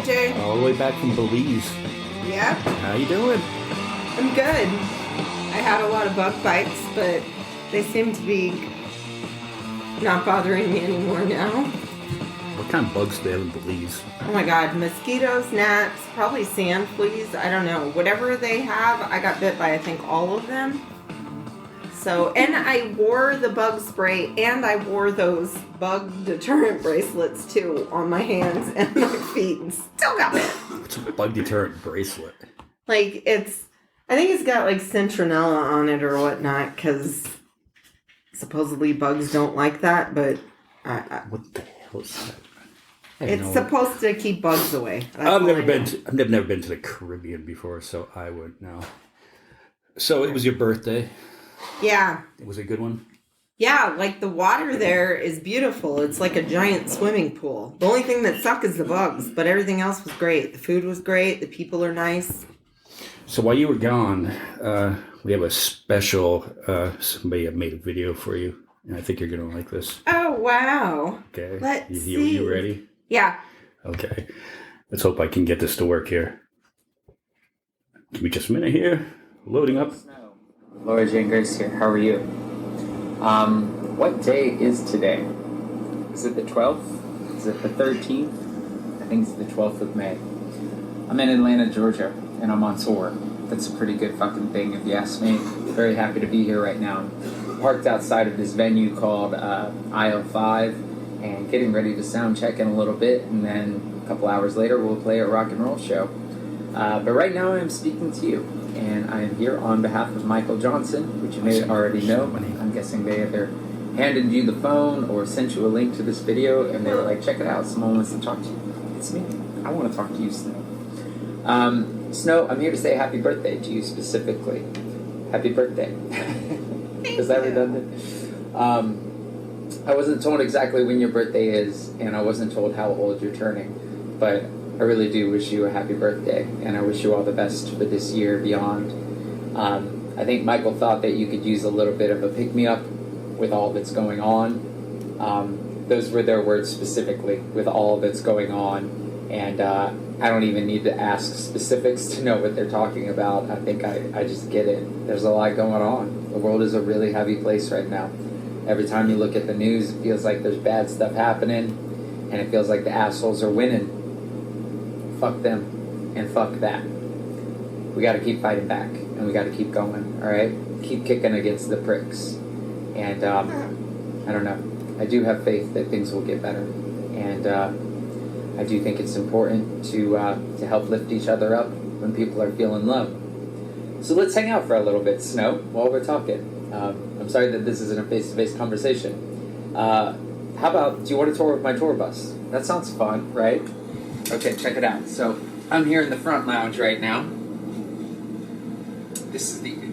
AJ. All the way back from Belize. Yeah. How you doing? I'm good. I had a lot of bug bites, but they seem to be not bothering me anymore now. What kind of bugs do they have in Belize? Oh my god, mosquitoes, gnats, probably sand fleas, I don't know. Whatever they have, I got bit by I think all of them. So, and I wore the bug spray and I wore those bug deterrent bracelets too on my hands and my feet and still got bit. What's a bug deterrent bracelet? Like I think it's got like citronella on it or whatnot because supposedly bugs don't like that, but What the hell is that? it's supposed to keep bugs away. That's I've all never I been. know. I've never been to the Caribbean before, so I would know. So it was your birthday. Yeah. Was it a good one? Yeah, like the water there is beautiful. It's like a giant swimming pool. The only thing that sucked is the bugs, but everything else was great. The food was great. The people are nice. So while you were gone, we have a special. Somebody made a video for you, and I think you're gonna like this. Oh, wow. Okay. Let's You see. ready? Yeah. Okay. Let's hope I can get this to work here. Give me just a minute here. Loading up. Laura Jane Grace here. How are you? What day is today? Is it the 12th? Is it the 13th? I think it's the 12th of May. I'm in Atlanta, Georgia, and I'm on tour. That's a pretty good fucking thing, if you ask me. Very happy to be here right now. Parked outside of this venue called Aisle 5 and getting ready to sound check in a little bit, and then a couple hours later we'll play a rock and roll show. But right now I'm speaking to you, and I am here on behalf of Michael Johnson, which you may already know. I'm guessing they either handed you the phone or sent you a link to this video, and they were like, check it out, someone wants to talk to you. It's me. I want to talk to you, Snow. Snow, I'm here to say happy birthday to you specifically. Happy birthday. Is that redundant? I wasn't told exactly when your birthday is, and I wasn't told how old you're turning, but I really do wish you a happy birthday, and I wish you all the best for this year beyond. I think Michael thought that you could use a little bit of a pick-me-up with all that's going on. Those were their words specifically, with all that's going on, and I don't even need to ask specifics to know what they're talking about. I think I just get it. There's a lot going on. The world is a really heavy place right now. Every time you look at the news, it feels like there's bad stuff happening, and it feels like the assholes are winning. Fuck them, and fuck that. We gotta keep fighting back, and we gotta keep going, alright? Keep kicking against the pricks. And, I don't know. I do have faith that things will get better. And, I do think it's important to help lift each other up when people are feeling low. So let's hang out for a little bit, Snow, while we're talking. I'm sorry that this isn't a face-to-face conversation. How about, do you want to tour with my tour bus? That sounds fun, right? Okay, check it out. So I'm here in the front lounge right now.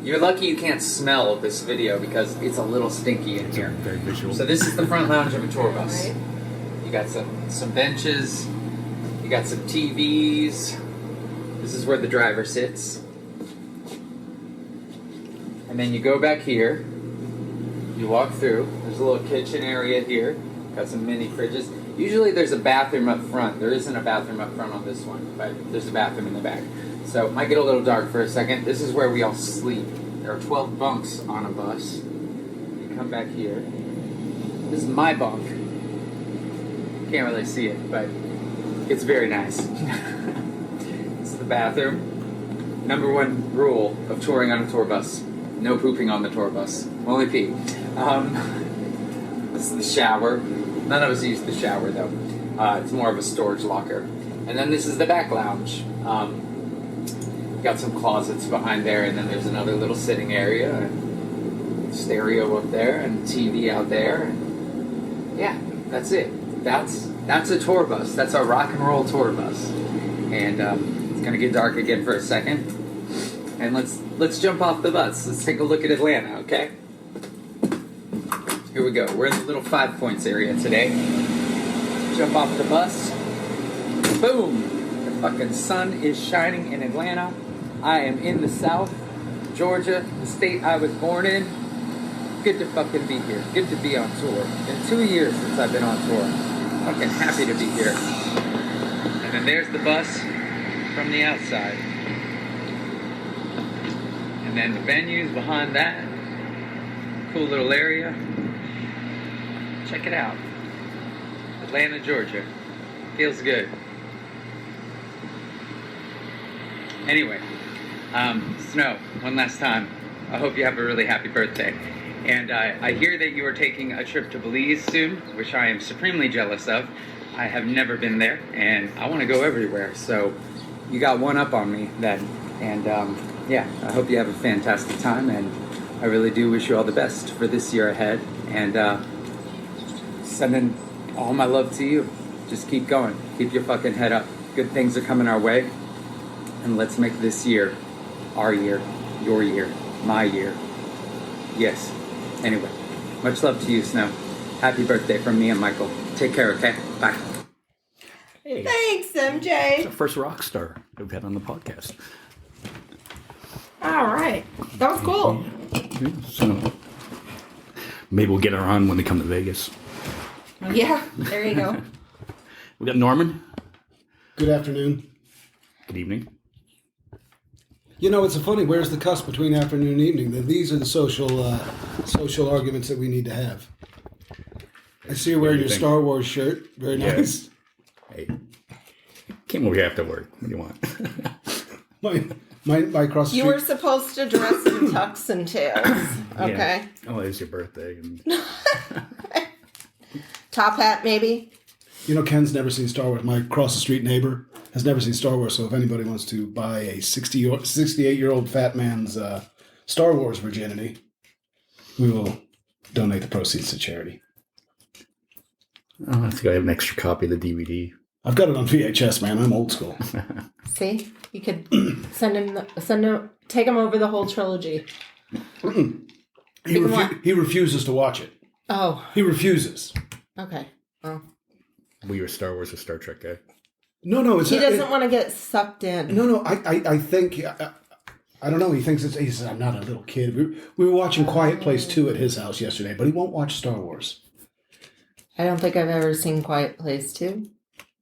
You're lucky you can't smell this video because it's a little stinky in here. Very visual. So this is the front lounge of a tour bus. You got some benches. You got some TVs. This is where the driver sits. And then you go back here. You walk through. There's a little kitchen area here. Got some mini fridges. Usually there's a bathroom up front. There isn't a bathroom up front on this one, but there's a bathroom in the back. So it might get a little dark for a second. This is where we all sleep. There are 12 bunks on a bus. You come back here. This is my bunk. Can't really see it, but it's very nice. This is the bathroom. Number one rule of touring on a tour bus. No pooping on the tour bus. Only pee. This is the shower. None of us use the shower, though. It's more of a storage locker. And then this is the back lounge. Got some closets behind there, and then there's another little sitting area, and stereo up there, and TV out there. And yeah, that's it. That's a tour bus. That's a rock and roll tour bus. And it's gonna get dark again for a second. And let's jump off the bus. Let's take a look at Atlanta, okay? Here we go. We're in the little 5 Points area today. Jump off the bus. Boom! The fucking sun is shining in Atlanta. I am in the South, Georgia, the state I was born in. Good to fucking be here. Good to be on tour. Been 2 years since I've been on tour. Fucking happy to be here. then there's the bus from the outside. And then the venue's behind that. Cool little area. Check it out. Atlanta, Georgia. Feels good. Anyway, Snow, one last time. I hope you have a really happy birthday. And I hear that you are taking a trip to Belize soon, which I am supremely jealous of. I have never been there, and I want to go everywhere. So you got one up on me then. And yeah, I hope you have a fantastic time, and I really do wish you all the best for this year ahead. And sending all my love to you. Just keep going. Keep your fucking head up. Good things are coming our way. And let's make this year our year, your year, my year. Yes. Anyway, much love to you, Snow. Happy birthday from me and Michael. Take care, okay? Bye. Hey, Thanks, it's MJ. our first rock star we've had on the podcast. All right. That was cool. So maybe we'll get her on when they come to Vegas. Yeah, there you go. We got Norman. Good afternoon. Good evening. You know, it's a funny. Where's the cusp between afternoon and evening? These are the social arguments that we need to have. I see you're wearing your think? Star Wars shirt. Very nice. Hey, came over here after work. What do you want? My across the You street. were supposed to dress in tux and tails. Okay. Yeah. Oh, it's your birthday. And Top hat, maybe? You know, Ken's never seen Star Wars. My across the street neighbor has never seen Star Wars. So if anybody wants to buy a 68-year-old fat man's Star Wars virginity, we will donate the proceeds to charity. I think I have an extra copy of the DVD. I've got it on VHS, man. I'm old school. See? You could take him over the whole trilogy. He refuses to watch it. Oh, He refuses. okay. Well, Were you a Star Wars or Star Trek guy? No, it's he doesn't want to get sucked in. No, I think I don't know. He thinks he says I'm not a little kid. We were watching Quiet Place 2 at his house yesterday, but he won't watch Star Wars. I don't think I've ever seen Quiet Place 2.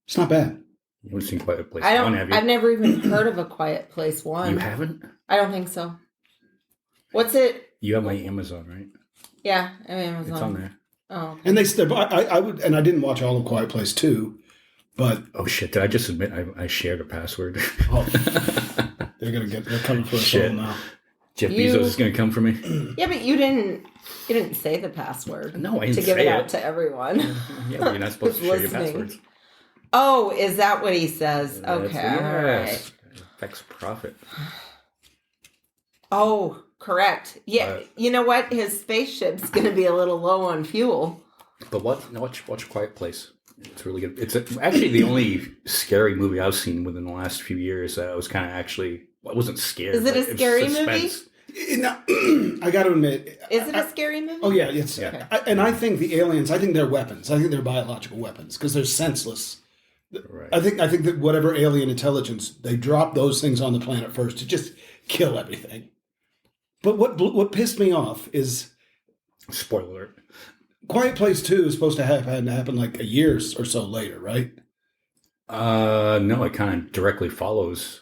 It's not bad. You haven't seen Quiet Place I don't. 1, have you? I've never even heard of a Quiet Place 1. You haven't? I don't think so. What's it? You have my Amazon, right? Yeah, I mean, Amazon. It's on there. Oh, And I would, and I didn't watch all of Quiet Place 2, but Oh shit! Did I just admit I shared a password? oh, they're coming for us Shit. all now. Jeff You- Bezos is going to come for me. yeah, but you didn't say the password. No, I didn't to give say it out it. to everyone. Yeah, but you're not supposed to Who's share your listening? passwords. Oh, is that what he says? Okay, all right. Yes. Affects profit. Oh, correct. Yeah, you know what? His spaceship's going to be a little low on fuel. But watch Quiet Place. It's really good. It's actually the only scary movie I've seen within the last few years. I was kind of actually, I wasn't scared. Is it but a was scary suspense. I got to admit. Is it a scary movie? Oh yeah, it's Yeah. and I think the aliens. I think they're weapons. I think they're biological weapons because they're senseless. Right. I think that whatever alien intelligence, they drop those things on the planet first to just kill everything. But what pissed me off is Spoiler alert. Quiet Place 2 is supposed to happen like a year or so later, right? No, it kind of directly follows.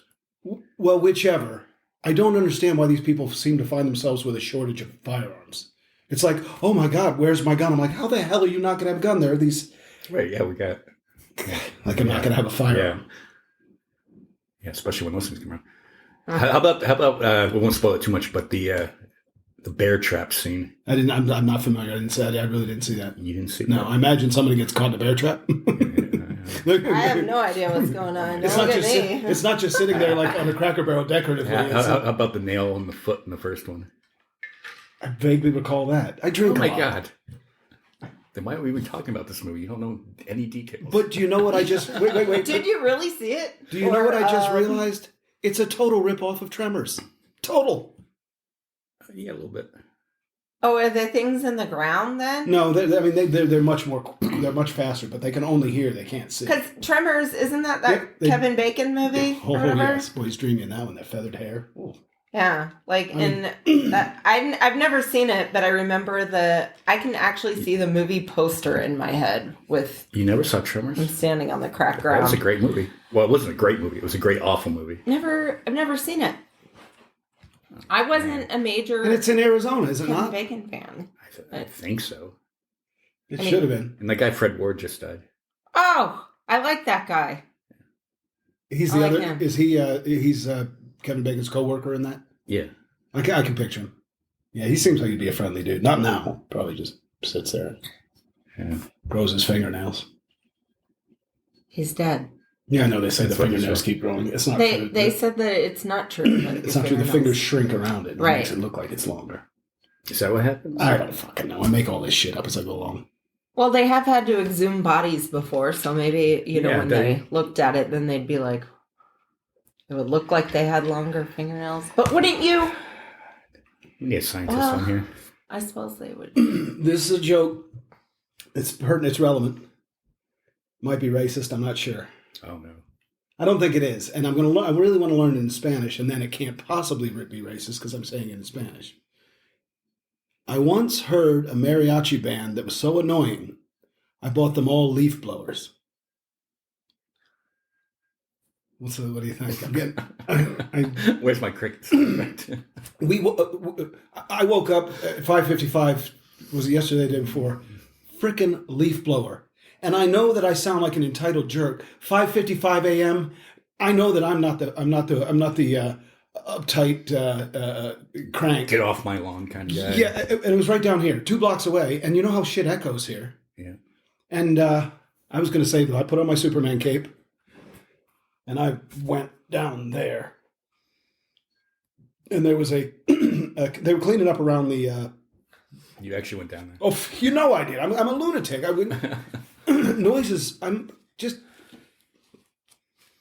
Well, whichever. I don't understand why these people seem to find themselves with a shortage of firearms. It's like, oh my God, where's my gun? I'm like, how the hell are you not going to have a gun? There are these... Right, yeah, we got... Like, I'm not going to have a firearm. Yeah, especially when those things come around. How about we won't spoil it too much, but the bear trap scene. I'm not familiar. I really didn't see that. You didn't see No, that? I imagine somebody gets caught in a bear trap. I have no idea what's going on. It's Don't not look just at me. it's not just sitting there like on a Cracker Barrel decoratively. How about the nail on the foot in the first one? I vaguely recall that. I drink. Oh a my lot. God. Then why are we even talking about this movie? You don't know any details. But do you know what I just wait? Did you really see it? Do you know Or, what I just realized? It's a total ripoff of Tremors. Total. Yeah, a little bit. Oh, are there things in the ground then? No, they're much more. They're much faster, but they can only hear. They can't see. Because Tremors, isn't that Yeah, they- Kevin Bacon movie? Oh or whatever? yes, boy, he's dreamy in that one. That feathered hair. Oh. Yeah, like I mean- I've never seen it, but I remember I can actually see the movie poster in my head with You never saw him Tremors? standing on the cracked That was a ground. great movie. Well, it wasn't a great movie. It was a great awful movie. I've never seen it. I wasn't a major And it's in Arizona, is it Kevin not? Bacon fan. I think so. It I mean- should have been. And that guy Fred Ward just died. Oh, I like that guy. He's I the like other. him. Is he? He's Kevin Bacon's co-worker in that. Yeah. I can picture him. Yeah, he seems like he'd be a friendly dude. Not now. Probably just sits there and Yeah. grows his fingernails. He's dead. Yeah, I know they say That's the what he fingernails said. keep growing. It's not They true. they said that it's not true. But It's not true. The fingers shrink around it. And Right. It makes it look like it's longer. Is that what happened? I don't fucking know. I make all this shit up as I go along. Well, they have had to exhume bodies before, so maybe Yeah, when they looked at it, then they'd be like, it would look like they had longer fingernails. But wouldn't you? We need a scientist Well- on here. I suppose they would. This is a joke. It's pertinent. It's relevant. Might be racist. I'm not sure. Oh, no. I don't think it is, and I'm gonna. I really want to learn it in Spanish, and then it can't possibly be racist because I'm saying it in Spanish. I once heard a mariachi band that was so annoying, I bought them all leaf blowers. What do you think? I'm getting. Where's my crickets? I woke up at 5:55. Was it yesterday? The day before? Frickin' leaf blower. And I know that I sound like an entitled jerk. 5:55 a.m. I know that I'm not the uptight crank. Get off my lawn kind of guy. Yeah, and it was right down here, 2 blocks away. And you know how shit echoes here. Yeah. And I was going to say that I put on my Superman cape, and I went down there. And there was they were cleaning up around the. You actually went down there. Oh, you know I did. I'm a lunatic. I wouldn't. Noises. I'm just.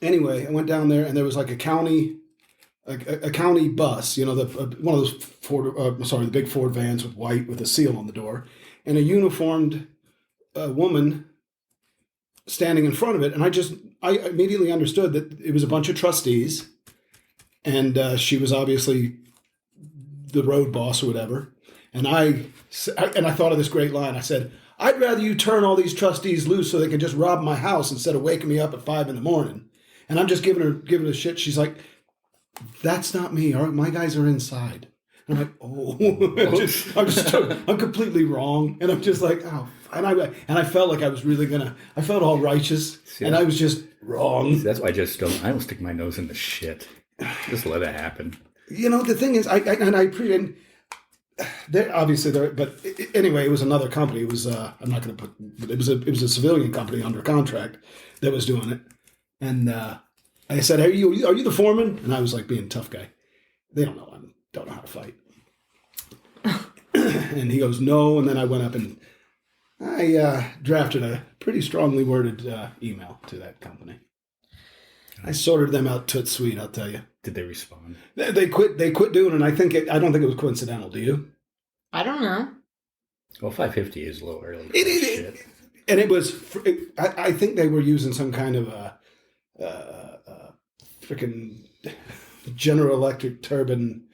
Anyway, I went down there, and there was like a county bus. You know, one of those the big Ford vans with white with a seal on the door, and a uniformed woman standing in front of it. And I immediately understood that it was a bunch of trustees, and she was obviously the road boss or whatever. And I thought of this great line. I said, I'd rather you turn all these trustees loose so they can just rob my house instead of waking me up at 5 a.m. And I'm just giving her shit. She's like, that's not me. My guys are inside. And I'm like, oh, I'm completely wrong. And I'm just like, oh, and I felt like I was really I felt all righteous, and I was just wrong. That's why I don't stick my nose in the shit. Just let it happen. You know, the thing is, I appreciate. But anyway, it was another company. It was I'm not going to put. It was a civilian company under contract that was doing it, and I said, "Are you the foreman?" And I was like being a tough guy. They don't know how to fight. And he goes, "No." And then I went up and I drafted a pretty strongly worded email to that company. I sorted them out toot sweet, I'll tell you. Did they respond? They quit doing it. And I don't think it was coincidental. Do you? I don't know. Well, 5:50 is a little early. It and it was. I think they were using some kind of a freaking General Electric turbofan.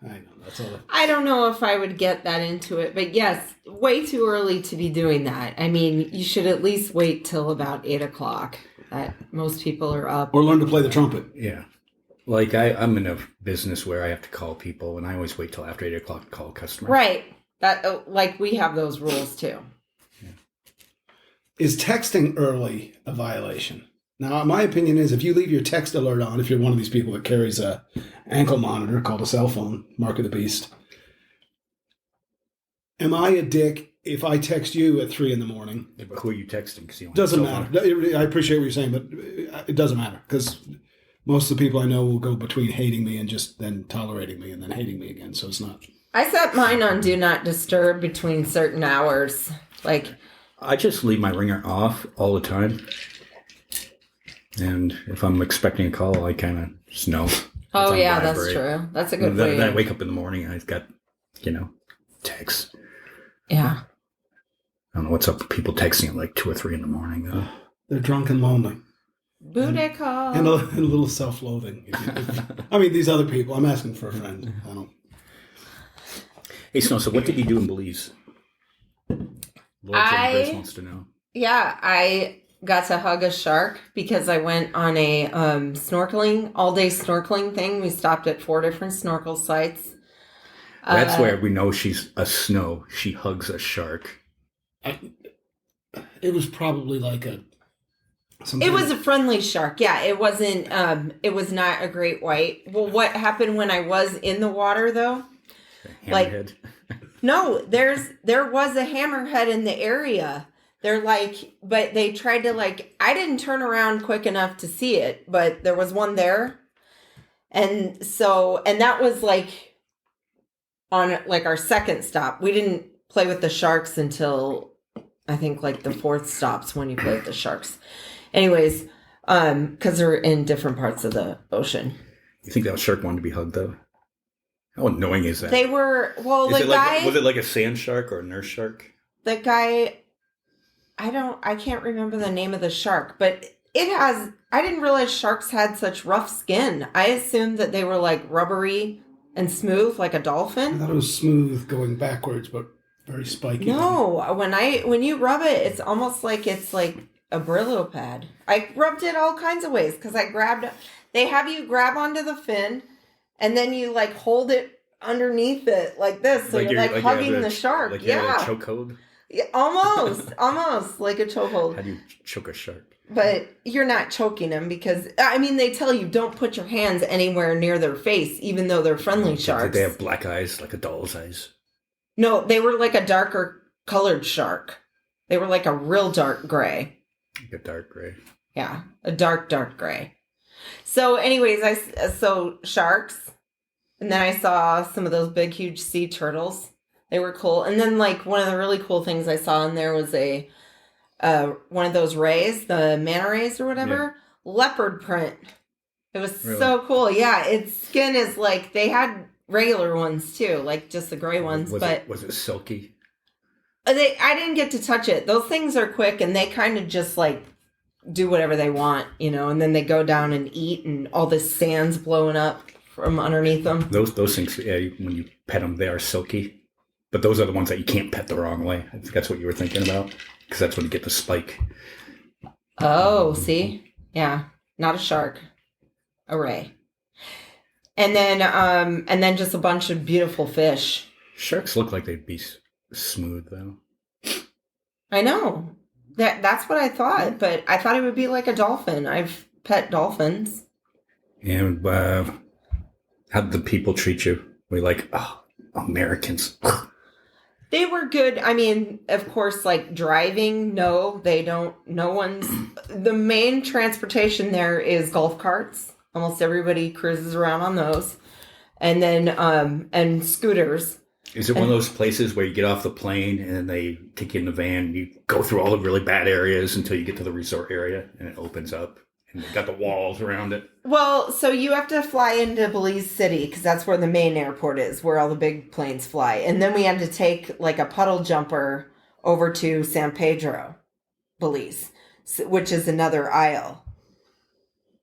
I know that's all. I don't know if I would get that into it, but yes, way too early to be doing that. I mean, you should at least wait till about 8:00. That most people are up. Or learn to play the trumpet. Yeah. Like I'm in a business where I have to call people, and I always wait till after 8:00 to call a customer. Right. That like we have those rules too. Is texting early a violation? Now, my opinion is if you leave your text alert on, if you're one of these people that carries a ankle monitor called a cell phone, mark of the beast, am I a dick if I text you at 3 a.m? Yeah, but who are you texting? Because you don't Doesn't have a matter. cell phone. I appreciate what you're saying, but it doesn't matter because most of the people I know will go between hating me and just then tolerating me and then hating me again. So it's not. I set mine on do not disturb between certain hours. Like I just leave my ringer off all the time. And if I'm expecting a call, I kind of just know. oh on yeah, that's vibrate. true. That's a good Then I way. wake up in the morning and I've got, texts. Yeah. I don't know what's up with people texting at like 2 or 3 in the morning, though. They're drunk and lonely. Booty call. And a little self-loathing. I mean, these other people. I'm asking for a friend. I don't. Hey, Snow, so what did you do in Belize? Laura Jane Grace wants to know. Yeah, I got to hug a shark because I went on a all-day snorkeling thing. We stopped at 4 different snorkel sites. That's where we know she's a Snow. She hugs a shark. It was probably like It was a friendly shark. Yeah, it wasn't. It was not a great white. Well, what happened when I was in the water though? Hammerhead. No, there was a hammerhead in the area. They're like, but they tried to like. I didn't turn around quick enough to see it, but there was one there, and that was like on like our second stop. We didn't play with the sharks until I think like the 4th stop's when you play with the sharks. Anyways, because they're in different parts of the ocean. You think that shark wanted to be hugged though? How annoying is that? They were was it like a sand shark or a nurse shark? The guy, I can't remember the name of the shark, but I didn't realize sharks had such rough skin. I assumed that they were like rubbery and smooth like a I dolphin. thought it was smooth going backwards, but very spiky. No, when you rub it, it's almost like it's like a Brillo pad. I rubbed it all kinds of ways because they have you grab onto the fin and then you like hold it underneath it like this. So you're like hugging the shark. Like yeah. a chokehold? Yeah, almost like a chokehold. How do you choke a shark? But you're not choking them because, I mean, they tell you don't put your hands anywhere near their face, even though they're friendly sharks. Did they have black eyes, like a doll's eyes? No, they were like a darker colored shark. They were like a real dark gray. Like a dark gray. Yeah, a dark gray. So anyways, so sharks, and then I saw some of those big, huge sea turtles. They were cool. And then like one of the really cool things I saw in there was one of those rays, the manta rays or whatever, leopard print. It was Really? so cool. Yeah, its skin is like, they had regular ones too, like just the gray ones. Was it silky? I didn't get to touch it. Those things are quick and they kind of just like do whatever they want, and then they go down and eat and all this sand's blowing up from underneath them. Those things, yeah, when you pet them, they are silky. But those are the ones that you can't pet the wrong way. I think that's what you were thinking about. Because that's when you get the spike. Oh, see? Yeah. Not a shark. A ray. And then just a bunch of beautiful fish. Sharks look like they'd be smooth, though. I know. That's what I thought. But I thought it would be like a dolphin. I've pet dolphins. And how did the people treat you? Were you like, oh, Americans. They were good. I mean, of course, like driving, no, they don't. The main transportation there is golf carts. Almost everybody cruises around on those. And then, and scooters. Is it one of those places where you get off the plane and they take you in the van and you go through all the really bad areas until you get to the resort area and it opens up and they've got the walls around it? Well, so you have to fly into Belize City because that's where the main airport is, where all the big planes fly. And then we had to take like a puddle jumper over to San Pedro, Belize, which is another isle.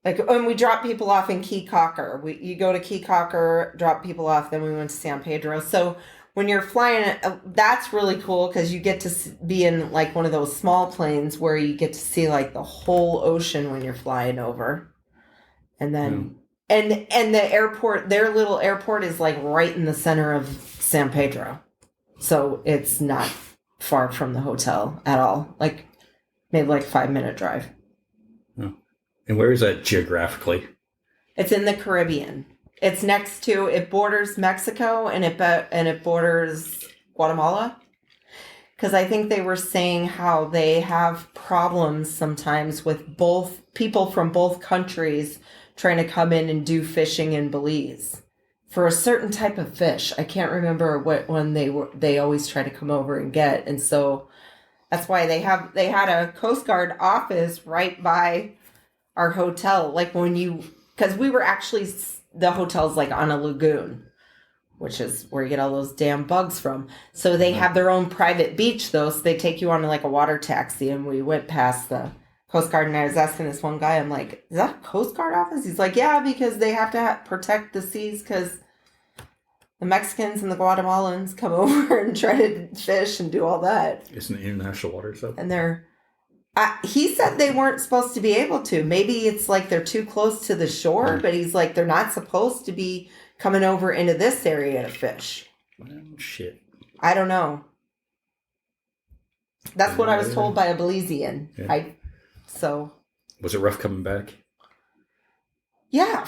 Like, and we drop people off in Key Cocker. You go to Key Cocker, drop people off, then we went to San Pedro. So when you're flying, that's really cool because you get to be in like one of those small planes where you get to see like the whole ocean when you're flying over. And then, and the airport, their little airport is like right in the center of San Pedro. So it's not far from the hotel at all. Like maybe like 5-minute drive. Oh. And where is that geographically? It's in the Caribbean. It's it borders Mexico and it borders Guatemala. Because I think they were saying how they have problems sometimes with both people from both countries trying to come in and do fishing in Belize for a certain type of fish. I can't remember what one they always try to come over and get. And so that's why they had a Coast Guard office right by our hotel. Like because we were actually, the hotel's like on a lagoon, which is where you get all those damn bugs from. So they have their own private beach though. So they take you on like a water taxi and we went past the Coast Guard, and I was asking this one guy, I'm like, is that a Coast Guard office? He's like, yeah, because they have to protect the seas because the Mexicans and the Guatemalans come over and try to fish and do all that. It's an international water stuff. And he said they weren't supposed to be able to. Maybe it's like they're too close to the shore, but he's like, they're not supposed to be coming over into this area to fish. Well, shit. I don't know. That's what I was told by a Belizean. Yeah. Was it rough coming back? Yeah,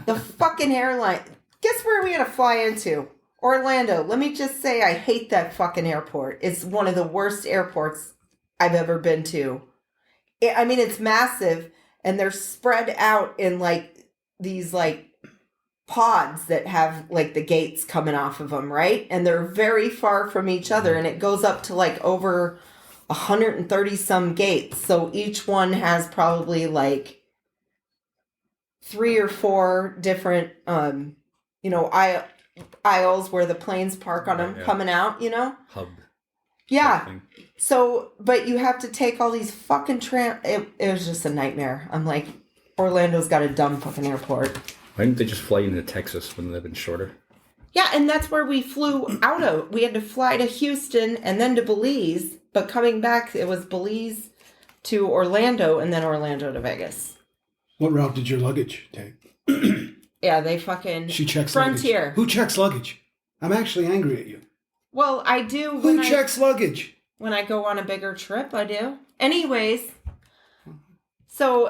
the fucking airline. Guess where we had to fly into? Orlando. Let me just say I hate that fucking airport. It's one of the worst airports I've ever been to. It's massive, and they're spread out in like these like pods that have like the gates coming off of them, right? And they're very far from each other, and it goes up to like over 130 some gates. So each one has probably like 3 or 4 different aisles where the planes park on them coming out, Hub. Yeah. Thing. So, but you have to take all these fucking it was just a nightmare. I'm like, Orlando's got a dumb fucking airport. Why didn't they just fly into Texas when they've been shorter? Yeah, and that's where we flew out of. We had to fly to Houston and then to Belize, but coming back, it was Belize to Orlando and then Orlando to Vegas. What route did your luggage take? Yeah, they fucking... She checks Frontier. Luggage. Who checks luggage? I'm actually angry at you. Well, I do Who checks luggage? When I go on a bigger trip, I do. Anyways, so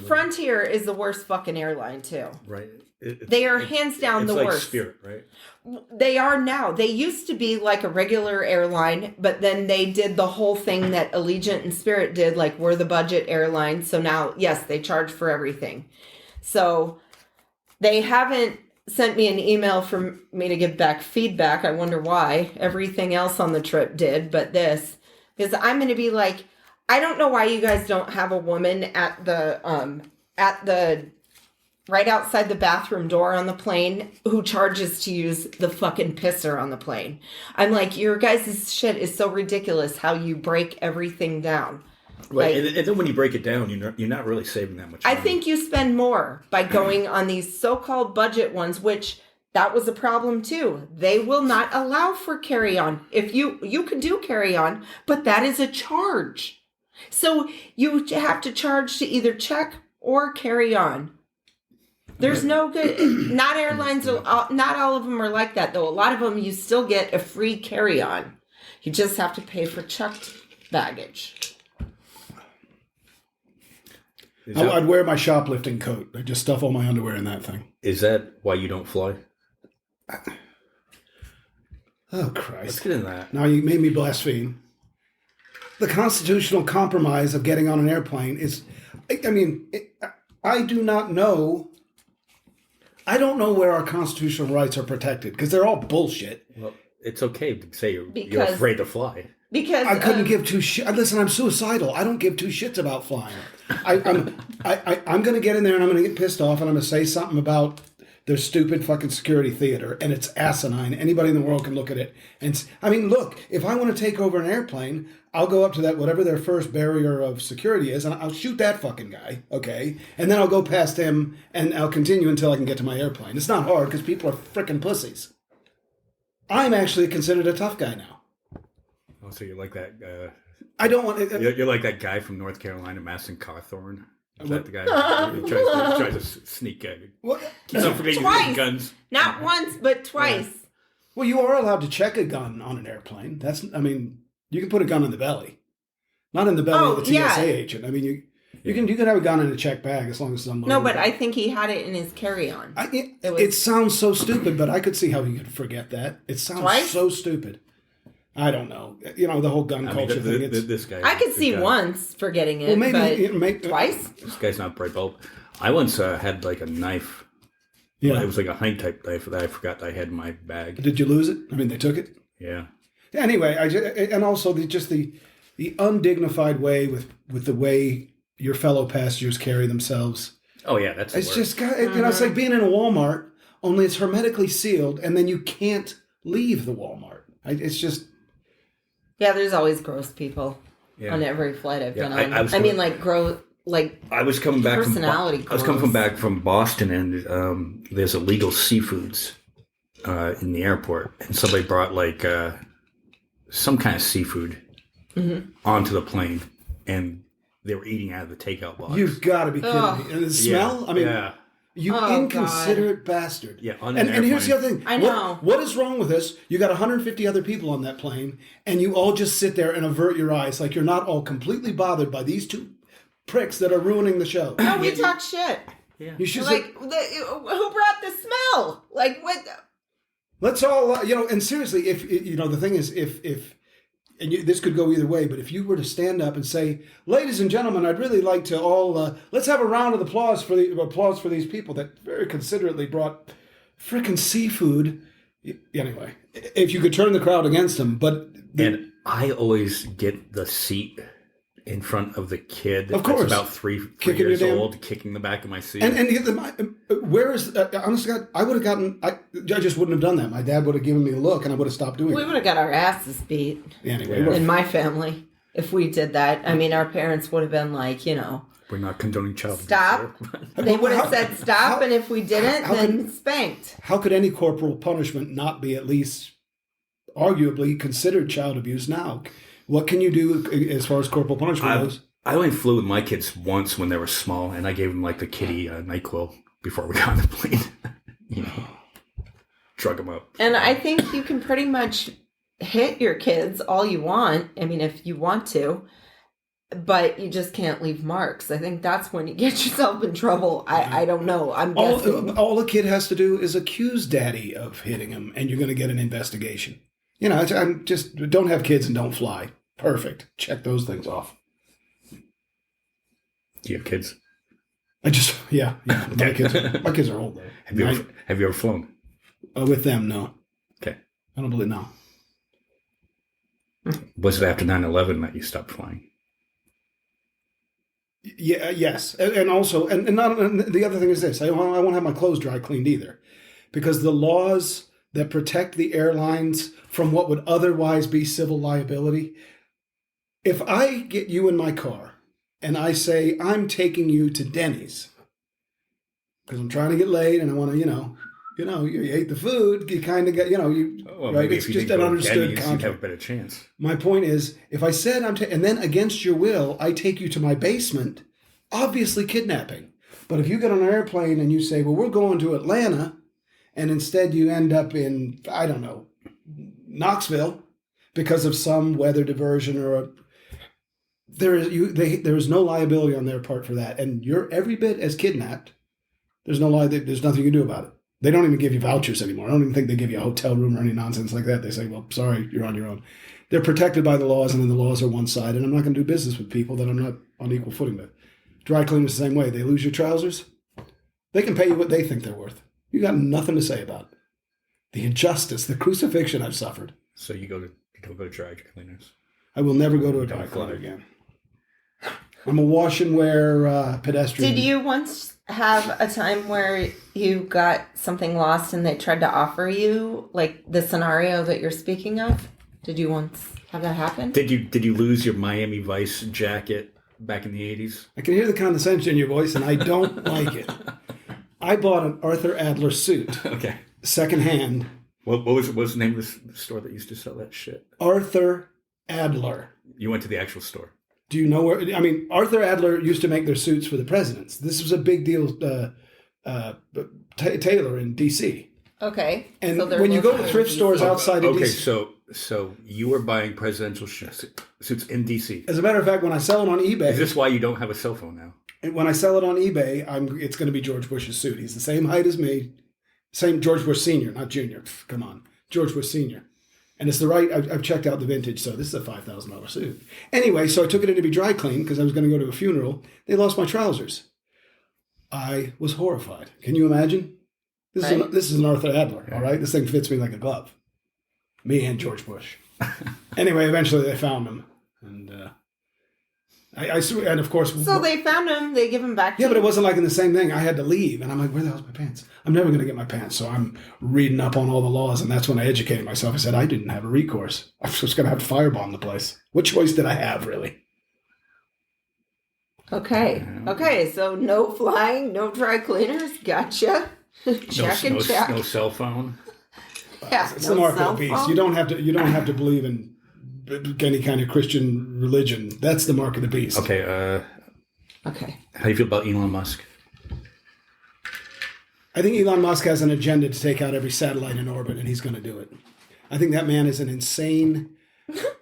Frontier is the worst fucking airline too. Right. They are hands down the like worst. Spirit, right? They are now. They used to be like a regular airline, but then they did the whole thing that Allegiant and Spirit did, like we're the budget airline. So now, yes, they charge for everything. So they haven't sent me an email for me to give back feedback. I wonder why. Everything else on the trip did, but this. Because I'm going to be like, I don't know why you guys don't have a woman at the right outside the bathroom door on the plane who charges to use the fucking pisser on the plane. I'm like, your guys' shit is so ridiculous how you break everything down. Right, Like, and then when you break it down, you're not really saving that much money. I think you spend more by going on these so-called budget ones, which that was a problem too. They will not allow for carry-on. If you can do carry-on, but that is a charge. So you have to charge to either check or carry on. There's no good, not airlines, not all of them are like that though. A lot of them you still get a free carry-on. You just have to pay for checked baggage. I'd wear my shoplifting coat. I'd just stuff all my underwear in that thing. Is that why you don't fly? Oh, Christ. Let's get into that. Now you made me blaspheme. The constitutional compromise of getting on an airplane is... I do not know... I don't know where our constitutional rights are protected, because they're all bullshit. Well, it's okay to say you're afraid to fly. Because I couldn't give two shits. Listen, I'm suicidal. I don't give two shits about flying. I'm going to get in there and I'm going to get pissed off and I'm going to say something about their stupid fucking security theater, and it's asinine. Anybody in the world can look at it. And look, if I want to take over an airplane, I'll go up to that, whatever their first barrier of security is, and I'll shoot that fucking guy, okay? And then I'll go past him and I'll continue until I can get to my airplane. It's not hard because people are freaking pussies. I'm actually considered a tough guy now. Oh, so you're like that. I don't want. You're like that guy from North Carolina, Masson Cawthorn. Is that the guy who tries to sneak? Keeps on forgetting to use guns. Not once, but twice. Well, you are allowed to check a gun on an airplane. You can put a gun in the belly, not in the belly of the TSA agent. You can have a gun in a checked bag as long as it's unloaded. No, but I think he had it in his carry-on. It sounds so stupid, but I could see how you could forget that. It sounds so stupid. I don't know. The whole gun culture thing. This guy. I could see once forgetting it. Well, maybe twice. This guy's not bright bulb. I once had like a knife. Yeah, it was like a Heint type knife that I forgot I had in my bag. Did you lose it? They took it. Yeah. Anyway, and also the undignified way with the way your fellow passengers carry themselves. Oh yeah, that's. It's just it's like being in a Walmart, only it's hermetically sealed, and then you can't leave the Walmart. It's just. Yeah, there's always gross people. Yeah. on every flight I've Yeah, been on. I was I mean, going- like grow, like I was coming back personality from I was coming growth. back from Boston, and there's illegal seafoods in the airport, and somebody brought like some kind of seafood onto the plane, and they were eating out of the takeout box. You've got to be kidding Ugh. me. And the smell? I mean, yeah, you Oh, inconsiderate bastard. yeah. On And, an and here's the airplane. other thing. I know. What is wrong with this? You got 150 other people on that plane, and you all just sit there and avert your eyes like you're not all completely bothered by these two pricks that are ruining the show. No, we talk shit. You should Like, say, who brought the smell? Like, what? let's all, and seriously, if the thing is, if this could go either way, but if you were to stand up and say, "Ladies and gentlemen, I'd really like to all let's have a round of applause for these people that very considerately brought frickin' seafood." Anyway, if you could turn the crowd against them, but And I always get the seat in front of the kid. Of course. that's about three Kicking years your damn- old, kicking the back of my seat. where is honestly, God, I would have gotten. I just wouldn't have done that. My dad would have given me a look, and I would have stopped doing We it. would have got our asses beat Anyway, Yeah. in my family if we did that. I mean, our parents would have been like, We're not condoning child abuse stop. here. They would have How- said stop, how- and if we didn't, how then could- spanked. how could any corporal punishment not be at least arguably considered child abuse now? What can you do as far as corporal punishment goes? I only flew with my kids once when they were small, and I gave them like the kitty NyQuil before we got on the plane. Drug them up. And I think you can pretty much hit your kids all you want. I mean, if you want to, but you just can't leave marks. I think that's when you get yourself in trouble. I don't know. I'm guessing. All a kid has to do is accuse daddy of hitting him, and you're going to get an investigation. I'm just don't have kids and don't fly. Perfect. Check those things off. Do you have kids? Yeah. My kids are old though. Have you ever flown? With them, no. Okay. I don't believe no. Was it after 9/11 that you stopped flying? Yeah, yes, and also, and the other thing is this: I won't have my clothes dry cleaned either, because the laws that protect the airlines from what would otherwise be civil liability. If I get you in my car and I say I'm taking you to Denny's because I'm trying to get laid and I want to, you ate the food, you kind of get, Well, right? maybe It's if you just didn't an go to understood Denny's, you'd contract. have a better chance. My point is, if I said and then against your will, I take you to my basement, obviously kidnapping. But if you get on an airplane and you say, well, we're going to Atlanta, and instead you end up in, I don't know, Knoxville because of some weather diversion there is no liability on their part for that. And you're every bit as kidnapped. There's there's nothing you can do about it. They don't even give you vouchers anymore. I don't even think they give you a hotel room or any nonsense like that. They say, well, sorry, you're on your own. They're protected by the laws, and then the laws are one side, and I'm not going to do business with people that I'm not on equal footing with. Dry clean is the same way. They lose your trousers, they can pay you what they think they're worth. You got nothing to say about it. The injustice, the crucifixion I've suffered. So you don't go to dry cleaners. I will never go to a Don't dry fly. cleaner again. I'm a wash and wear pedestrian. Did you once have a time where you got something lost and they tried to offer you, like the scenario that you're speaking of? Did you once have that happen? Did you lose your Miami Vice jacket back in the 80s? I can hear the condescension in your voice, and I don't like it. I bought an Arthur Adler suit, Okay. secondhand. What was the name of the store that used to sell that shit? Arthur Adler. You went to the actual store. Do you know where? I mean, Arthur Adler used to make their suits for the presidents. This was a big deal. Taylor in D.C. Okay. And so they're when you go to located thrift in stores DC. outside of Okay, D.C. so you were buying presidential suits in DC. As a matter of fact, when I sell it on eBay, Is this why you don't have a cell phone now? when I sell it on eBay, it's going to be George Bush's suit. He's the same height as me, same George Bush Senior, not Junior. Pff, come on, George Bush Senior. And it's the right. I've checked out the vintage, so this is a $5,000 suit. Anyway, so I took it in to be dry cleaned because I was going to go to a funeral. They lost my trousers. I was horrified. Can you imagine? Right. This is an Arthur Adler. All right, this thing fits me like a glove. Me and George Bush. Anyway, eventually they found him, and and of course. So they found him. They give him back. to Yeah, but you. it wasn't like in the same thing. I had to leave, and I'm like, where the hell's my pants? I'm never going to get my pants. So I'm reading up on all the laws, and that's when I educated myself. I said, I didn't have a recourse. I was just going to have to firebomb the place. What choice did I have, really? Okay. Okay. So no flying, no dry cleaners. Gotcha. Check and check. No cell phone. Yeah, It's no the mark cell of the beast. phone. You don't have to believe in any kind of Christian religion. That's the mark of the beast. Okay. Okay. How do you feel about Elon Musk? I think Elon Musk has an agenda to take out every satellite in orbit, and he's going to do it. I think that man is an insane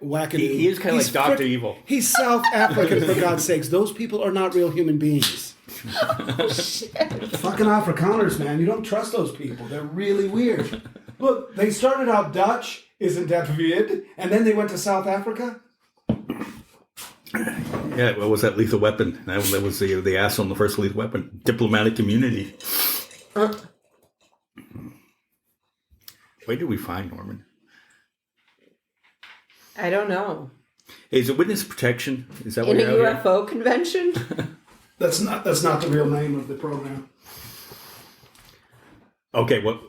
wackadoo. He is kind of He's like Dr. frick- Evil. He's South African, for God's sakes. Those people are not real human beings. Fucking Afrikaners, man. You don't trust those people. They're really weird. Look, they started out Dutch, isn't that weird? And then they went to South Africa. Yeah, what was that Lethal Weapon? That was the asshole in the first Lethal Weapon. Diplomatic immunity. Where did we find Norman? I don't know. Hey, is it witness protection? Is that In what a you're out here? UFO convention? That's not the real name of the program. Okay, well,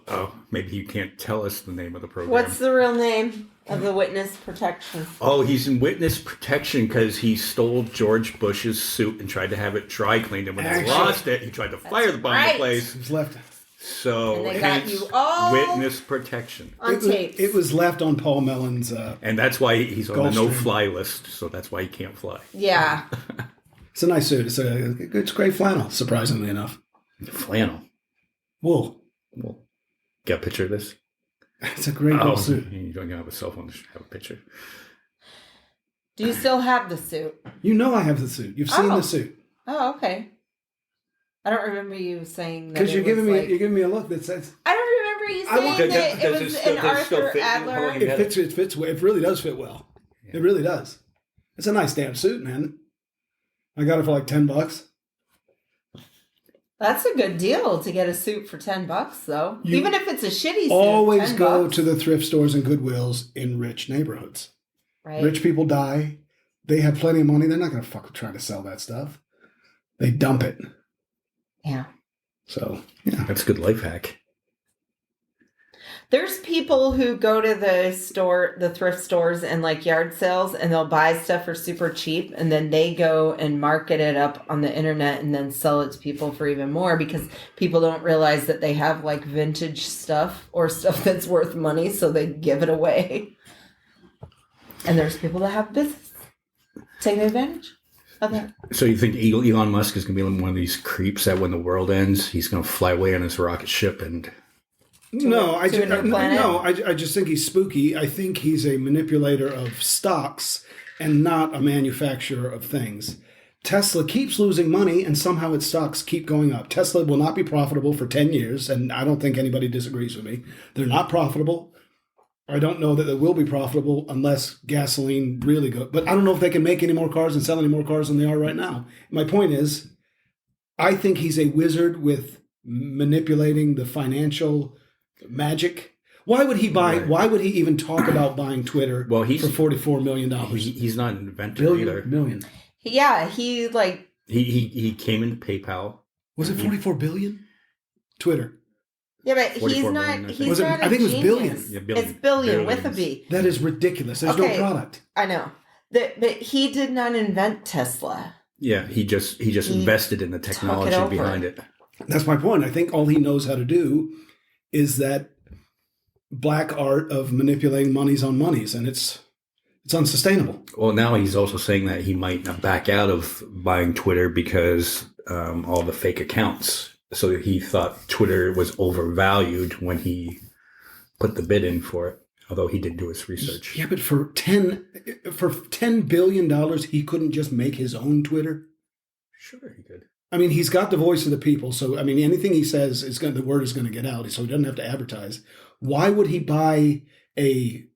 maybe you can't tell us the name of the program. What's the real name of the witness protection? Oh, he's in witness protection because he stole George Bush's suit and tried to have it dry cleaned. And when he Actually- lost it, he tried to fire the bomb in right. the place. It was left. So, And they got hence, you all witness protection. on tape. It was left on Paul Mellon's. And that's why he's on the Gulfstream. no-fly list. So that's why he can't fly. Yeah. It's a nice suit. It's great flannel, surprisingly enough. Flannel. Wool. Well, get a picture of this? It's a great little suit. You don't have a cell phone to have a picture. Do you still have the suit? You know I have the suit. You've seen Oh. the suit Oh, okay. I don't remember you saying that. because you're it was giving me like- you're giving me a look that says I don't remember you I saying want- that it Does was it still- an does it still Arthur fit you? How Adler. long it fits. It really does fit well. It really does. It's a nice damn suit, man. I got it for like $10. That's a good deal to get a suit for $10, though. You Even if it's a shitty suit. Always $10, go to the thrift stores and Goodwills in rich neighborhoods. right. Rich people die. They have plenty of money. They're not going to fuck try to sell that stuff. They dump it. Yeah. So yeah. That's a good life hack. There's people who go to the thrift stores and like yard sales, and they'll buy stuff for super cheap, and then they go and market it up on the internet and then sell it to people for even more because people don't realize that they have like vintage stuff or stuff that's worth money, so they give it away. And there's people that have business taking advantage of that. So you think Elon Musk is going to be one of these creeps that when the world ends, he's going to fly away on his rocket ship and... No, I to a new planet? just think he's spooky. I think he's a manipulator of stocks and not a manufacturer of things. Tesla keeps losing money and somehow its stocks keep going up. Tesla will not be profitable for 10 years, and I don't think anybody disagrees with me. They're not profitable. I don't know that they will be profitable unless gasoline really goes. But I don't know if they can make any more cars and sell any more cars than they are right now. My point is, I think he's a wizard with manipulating the financial magic. Why would he buy? Right. Why would he even talk about buying Twitter? Well, he's- for $44 million. He's not an inventor either. Million. Yeah, he like He came into PayPal. Was it 44 billion? Twitter. yeah, but he's 44 not. million, I think. He's Was it- not. I think it was genius. billion. Yeah, billion. It's billion with a Billions. B. That is ridiculous. There's Okay. no product. I know. But he did not invent Tesla. Yeah, he just invested in the technology over. behind it. That's my point. I think all he knows how to do is that black art of manipulating monies on monies, and it's unsustainable. Well, now he's also saying that he might not back out of buying Twitter because all the fake accounts. So he thought Twitter was overvalued when he put the bid in for it. Although he did do his research. Yeah, but for $10 billion, he couldn't just make his own Twitter. Sure, he could. I mean, he's got the voice of the people, so I mean, anything he says the word is going to get out, so he doesn't have to advertise. Why would he buy An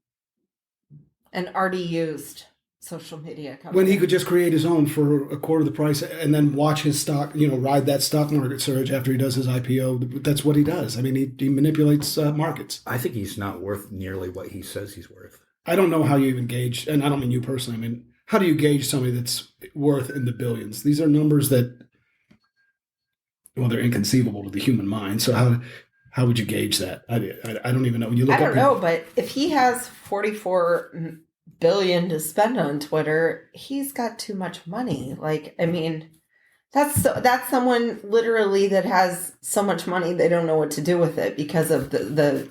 already used social media company. when he could just create his own for a quarter of the price and then watch his stock, ride that stock market surge after he does his IPO? That's what he does. I mean, he manipulates markets. I think he's not worth nearly what he says he's worth. I don't know how you even gauge, and I don't mean you personally. I mean, how do you gauge somebody that's worth in the billions? These are numbers that, well, they're inconceivable to the human mind. So how would you gauge that? I don't even know. When you look I don't up know, but if he has 44 billion to spend on Twitter, he's got too much money. Like, I mean, That's someone literally that has so much money they don't know what to do with it because of the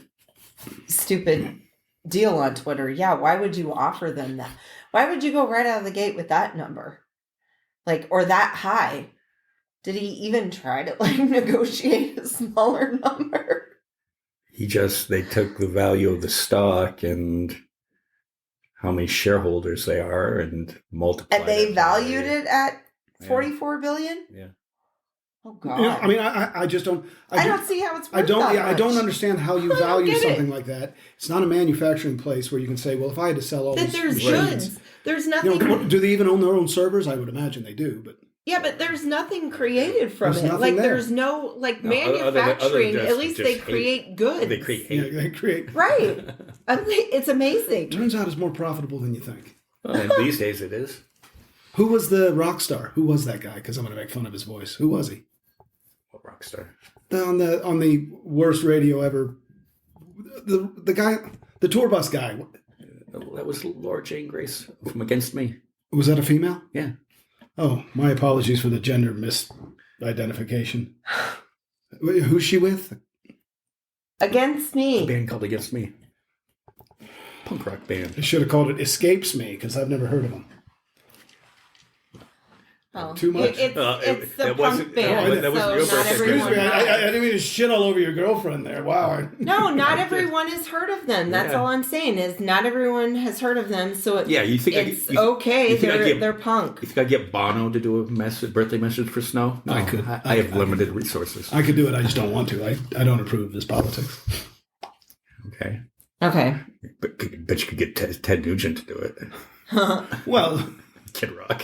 stupid deal on Twitter. Yeah, why would you offer them that? Why would you go right out of the gate with that number? Like, or that high? Did he even try to like negotiate a smaller number? They took the value of the stock and how many shareholders they are and multiplied. And they it valued by- it at 44 billion? Yeah. Oh God. You know, I mean, I just don't. I don't see how it's worth I don't. that Yeah, I don't much. understand how you I don't value get something it. like that. It's not a manufacturing place where you can say, well, if I had to sell all That these there's machines, goods. There's you nothing. know, do they even own their own servers? I would imagine they do, but Yeah, but there's nothing created from There's it. nothing Like there. there's no like No, other than manufacturing. just- At least just they hate. create goods. They create yeah, hate. they create. Right. It's amazing. Turns out it's more profitable than you think. Well, and these days it is. Who was the rock star? Who was that guy? Because I'm going to make fun of his voice. Who was he? What rock star? On the worst radio ever. The guy, the tour bus guy. That was Laura Jane Grace from Against Me. Was that a female? Yeah. Oh, my apologies for the gender misidentification. Who's she with? Against A me. band called Against Me. Punk rock band. I should have called it Escapes Me because I've never heard of them. Oh, Too much? It's It the wasn't- punk band. no, that was so real not person. everyone. Excuse me, I didn't mean to shit all over your girlfriend there. Wow. No, not everyone has heard of them. That's Yeah. all I'm saying is not everyone has heard of them. So Yeah, you think it's you okay. think I'd give- They're punk. You think I get Bono to do a birthday message for Snow? No, I could. I have limited resources. I could do it. I just don't want to. I don't approve of this politics. Okay. Okay. But you could get Ted Nugent to do it. Well, Kid Rock.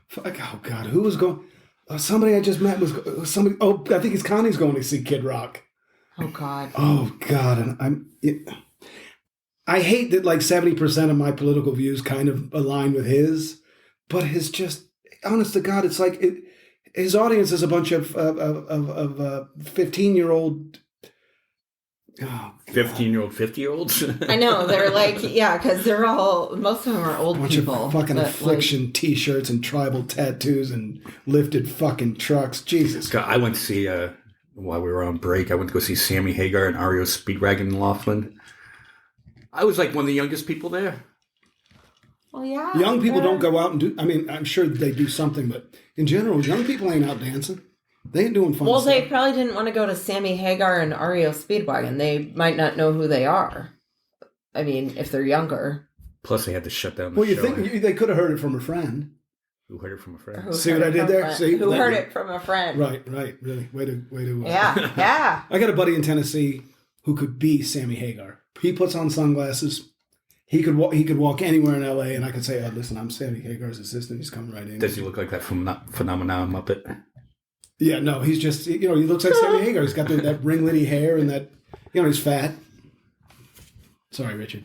fuck, oh God, who was going? Somebody I just met was somebody. Oh, I think it's Connie's going to see Kid Rock. Oh God. Oh God, and I hate that like 70% of my political views kind of align with his, but his just honest to God, it's like his audience is a bunch of 15-year-old. Oh, 15-year-old, 50-year-olds. I know they're like because they're all most of them are old bunch people. of fucking but, affliction T-shirts and tribal tattoos and lifted fucking trucks. Jesus. God, I went to see, while we were on break, I went to go see Sammy Hagar and REO Speedwagon in Laughlin. I was like one of the youngest people there. Well, yeah. Young people they're- don't go out and do. I mean, I'm sure they do something, but in general, young people ain't out dancing. They ain't doing fun Well, stuff. they probably didn't want to go to Sammy Hagar and REO Speedwagon. They might not know who they are. I mean, if they're younger. Plus, they had to shut down the Well, you show. think they could have heard it from a friend, Who heard it from a friend? Who See heard what I it did from there? a- See? Who That- heard it from a friend. right? Really, way to. Yeah, yeah. I got a buddy in Tennessee who could be Sammy Hagar. He puts on sunglasses. He could walk anywhere in L.A. and I could say, "Oh, listen, I'm Sammy Hagar's assistant. He's coming right in." Does he look like that Phenomenon Muppet? Yeah, no, he's just he looks like Sammy Hagar. He's got that ringlety hair and that he's fat. Sorry, Richard.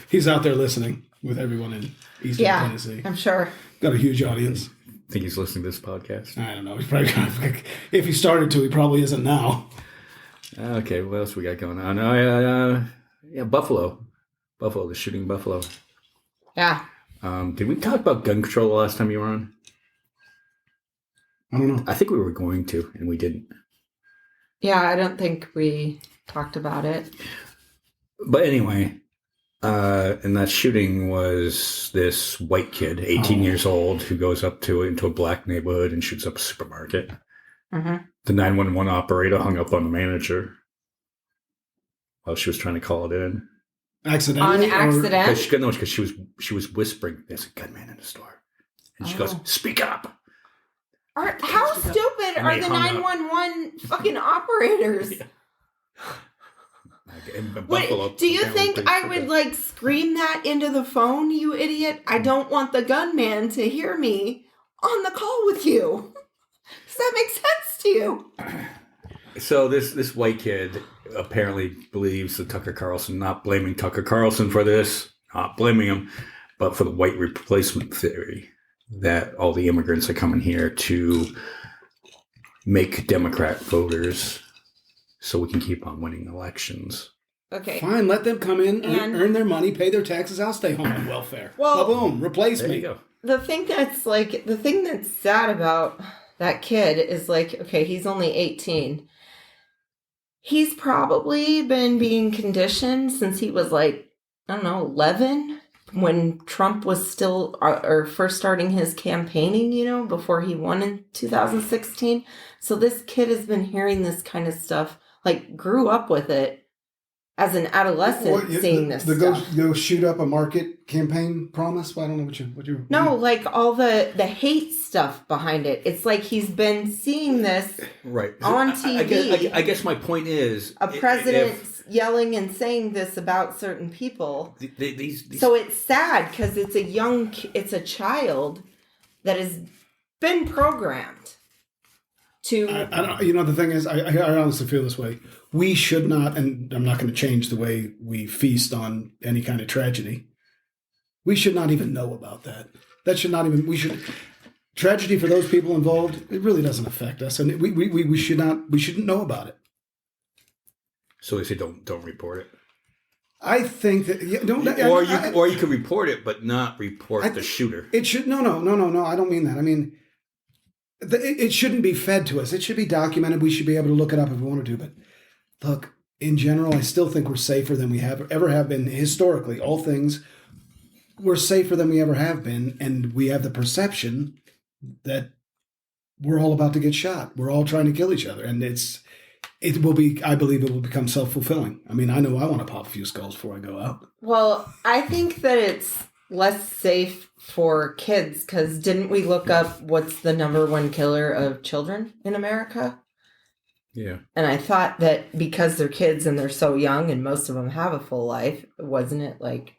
He's out there listening with everyone in Eastern Yeah, Tennessee. I'm sure. Got a huge audience. Think he's listening to this podcast? I don't know. He's probably if he started to, he probably isn't now. Okay, what else we got going on? Yeah, Buffalo, the shooting in Buffalo. Yeah. Did we talk about gun control the last time you were on? I don't know. I think we were going to, and we didn't. Yeah, I don't think we talked about it. But anyway, and that shooting was this white kid, 18 years old, who goes into a black neighborhood and shoots up a supermarket. Mm-hmm. The 911 operator hung up on the manager while she was trying to call it in. Accidentally? On accident? Because she was whispering, "There's a gunman in the store," and she goes, Oh. "Speak up." How stupid And are they the hung up. 911 fucking operators? Yeah. In Buffalo, Wait, do you apparently think pretty I stupid. would like scream that into the phone, you idiot? I don't want the gunman to hear me on the call with you. Does that make sense to you? So this white kid apparently believes that Tucker Carlson, not blaming Tucker Carlson for this, not blaming him, but for the white replacement theory that all the immigrants are coming here to make Democrat voters so we can keep on winning elections. Okay. Fine, let them come in, And- earn their money, pay their taxes. I'll stay home on welfare. Well- Boom, replace There me. you go. the thing that's sad about that kid is like, okay, he's only 18. He's probably been being conditioned since he was like, I don't know, 11, when Trump was still or first starting his campaigning, before he won in 2016. So this kid has been hearing this kind of stuff, like grew up with it as an adolescent, seeing this stuff. Go shoot up a market campaign promise? Well, I don't know what you. No, like all the hate stuff behind it. It's like he's been seeing this on TV. I guess my point is a president yelling and saying this about certain people. These so it's sad because it's a child that has been programmed to. I don't. The thing is, I honestly feel this way. We should not, and I'm not going to change the way we feast on any kind of tragedy. We should not even know about that. That should not even. We should. Tragedy for those people involved, it really doesn't affect us, and we should not. We shouldn't know about it. So they say don't report it. I think that don't. Or you can report it, but not report the shooter. It should no. I don't mean that. I mean, it shouldn't be fed to us. It should be documented. We should be able to look it up if we want to. But look, in general, I still think we're safer than we ever have been historically. All things, we're safer than we ever have been, and we have the perception that we're all about to get shot. We're all trying to kill each other, and it will be. I believe it will become self-fulfilling. I mean, I know I want to pop a few skulls before I go out. Well, I think that it's less safe for kids because didn't we look up what's the number one killer of children in America? Yeah. And I thought that because they're kids and they're so young and most of them have a full life, wasn't it like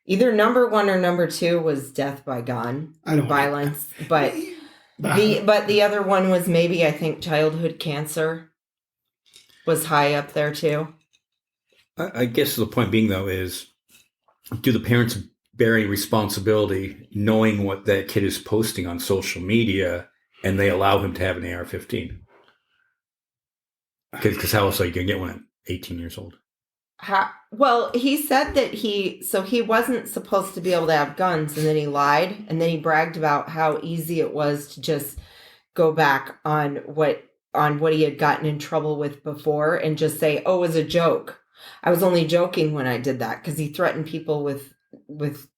either number one or number two was death by gun, violence, but the other one was maybe, I think, childhood cancer was high up there too. I guess the point being though is, do the parents bear any responsibility knowing what that kid is posting on social media and they allow him to have an AR-15? Because how else are you going to get one at 18 years old? Well, he said that he wasn't supposed to be able to have guns, and then he lied, and then he bragged about how easy it was to just go back on what he had gotten in trouble with before and just say, oh, it was a joke. I was only joking when I did that, because he threatened people with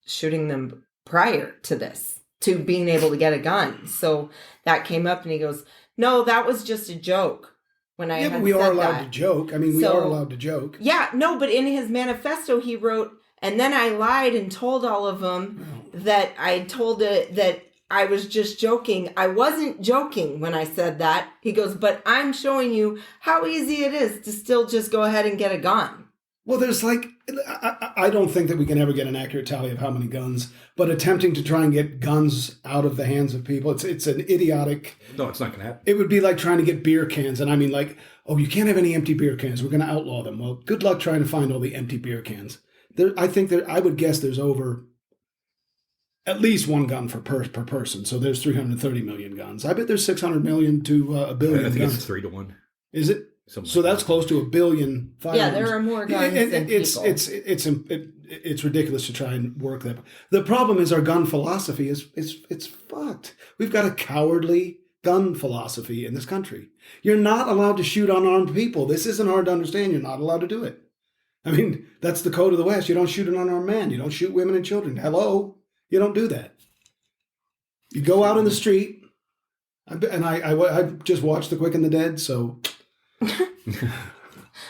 shooting them prior to this, to being able to get a gun. So that came up and he goes, no, that was just a joke. But we are allowed to joke. I mean, we are allowed to joke. Yeah, no, but in his manifesto, he wrote, and then I lied and told all of them that I told it that I was just joking. I wasn't joking when I said that. He goes, but I'm showing you how easy it is to still just go ahead and get a gun. Well, there's I don't think that we can ever get an accurate tally of how many guns, but attempting to try and get guns out of the hands of people, it's an idiotic. No, it's not going to happen. It would be like trying to get beer cans. And I mean, like, oh, you can't have any empty beer cans. We're going to outlaw them. Well, good luck trying to find all the empty beer cans. I would guess there's over at least one gun per person. So there's 330 million guns. I bet there's 600 million to a billion I think guns. it's 3 to 1. Is it? So that's close to 1 billion firearms. Yeah, there are more guns than people. It's ridiculous to try and work that. The problem is our gun philosophy it's fucked. We've got a cowardly gun philosophy in this country. You're not allowed to shoot unarmed people. This isn't hard to understand. You're not allowed to do it. I mean, that's the code of the West. You don't shoot an unarmed man. You don't shoot women and children. Hello? You don't do that. You go out in the street, and I just watched The Quick and the Dead, so...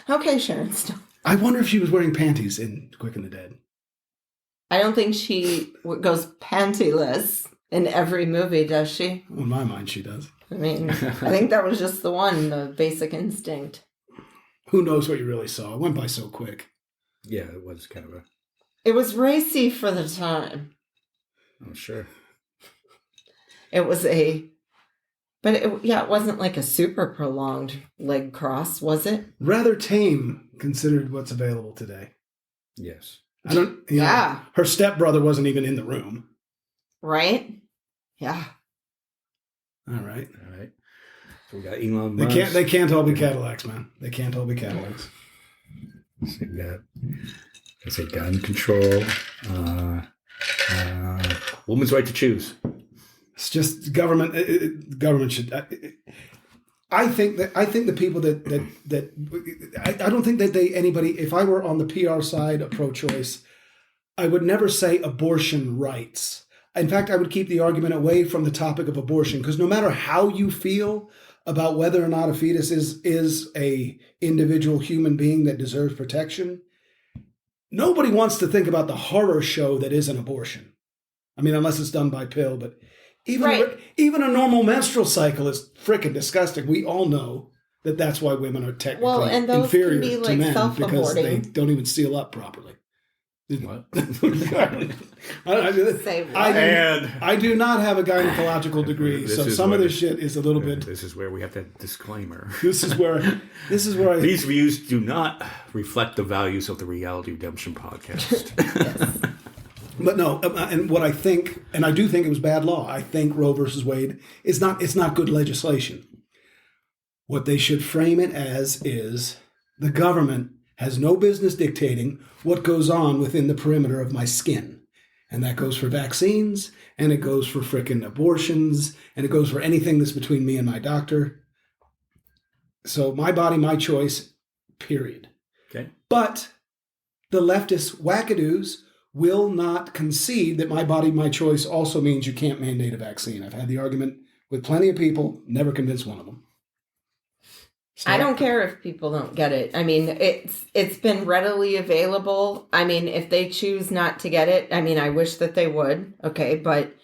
Okay, Sharon Stone. I wonder if she was wearing panties in Quick and the Dead. I don't think she goes pantyless in every movie, does she? Well, in my mind, she does. I mean, I think that was just the one, the Basic Instinct. Who knows what you really saw? It went by so quick. Yeah, it was kind of a... It was racy for the time. I'm sure. It was But it wasn't like a super prolonged leg cross, was it? Rather tame, considered what's available today. Yes. Yeah. Her stepbrother wasn't even in the room. Right? Yeah. All right. So we got Elon Musk. They can't all be Cadillacs, man. They can't all be Cadillacs. So we got gun control. Woman's right to choose. It's just government. Government should. I think the people that I don't think that anybody. If I were on the PR side of pro-choice, I would never say abortion rights. In fact, I would keep the argument away from the topic of abortion, because no matter how you feel about whether or not a fetus is a individual human being that deserves protection, nobody wants to think about the horror show that is an abortion. I mean, unless it's done by pill, but even a normal menstrual cycle is freaking disgusting. We all know that that's why women are technically and those inferior can be, to like, men, because they self-aborting. don't even seal up properly. What? Say what? I do not have a gynecological degree, This so is some of what- this shit is a little bit. This is where we have that disclaimer. This is where I. These views do not reflect the values of the Reality Redemption podcast. But no, and what I think, and I do think it was bad law. I think Roe versus Wade is not. It's not good legislation. What they should frame it as is the government has no business dictating what goes on within the perimeter of my skin. And that goes for vaccines, and it goes for frickin' abortions, and it goes for anything that's between me and my doctor. So my body, my choice, period. Okay. But the leftist wackadoos will not concede that my body, my choice also means you can't mandate a vaccine. I've had the argument with plenty of people, never convinced one of them. I don't care if people don't get it. I mean, it's been readily available. I mean, if they choose not to get it, I mean, I wish that they would. Okay, but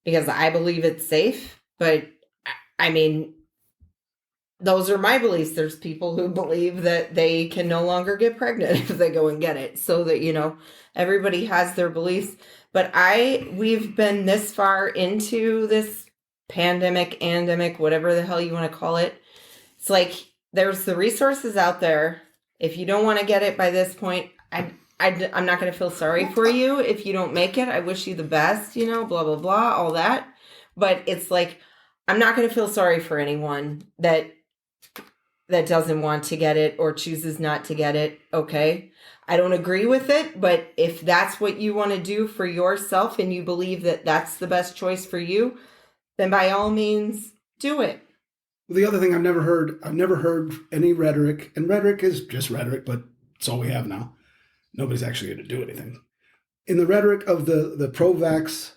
because I believe it's safe. But I mean, those are my beliefs. There's people who believe that they can no longer get pregnant if they go and get it. So that, everybody has their beliefs. But we've been this far into this pandemic, whatever the hell you want to call it. It's like, there's the resources out there. If you don't want to get it by this point, I'm not going to feel sorry for you if you don't make it. I wish you the best, blah, blah, blah, all that. But it's like, I'm not going to feel sorry for anyone that doesn't want to get it or chooses not to get it. Okay. I don't agree with it, but if that's what you want to do for yourself and you believe that that's the best choice for you, then by all means, do it. The other thing I've never heard any rhetoric, and rhetoric is just rhetoric, but it's all we have now. Nobody's actually going to do anything. In the rhetoric of the pro-vax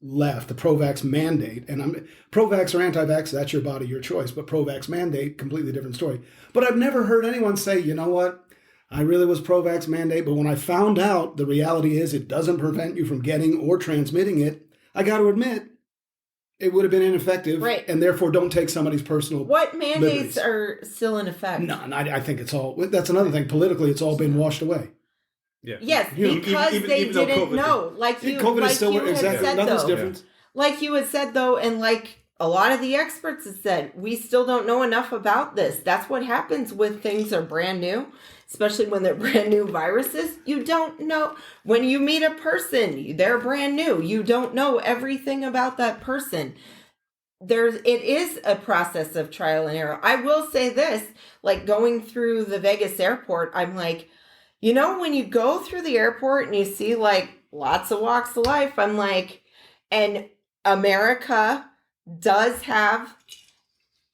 left, the pro-vax mandate, and I'm pro-vax or anti-vax, that's your body, your choice, but pro-vax mandate, completely different story. But I've never heard anyone say, you know what, I really was pro-vax mandate, but when I found out the reality is it doesn't prevent you from getting or transmitting it, I got to admit, it would have been ineffective, right? And therefore, don't take somebody's personal. What mandates are still in effect? None. I think it's all. That's another thing. Politically, it's all been washed away. Yeah. Yes, because they didn't know. Like you, COVID like is still you had exactly said, nothing's though. different. Like you had said, though, and like a lot of the experts have said, we still don't know enough about this. That's what happens when things are brand new, especially when they're brand new viruses. You don't know. When you meet a person, they're brand new. You don't know everything about that person. It is a process of trial and error. I will say this, like going through the Vegas airport, I'm like, when you go through the airport and you see like lots of walks of life, I'm like, and America does have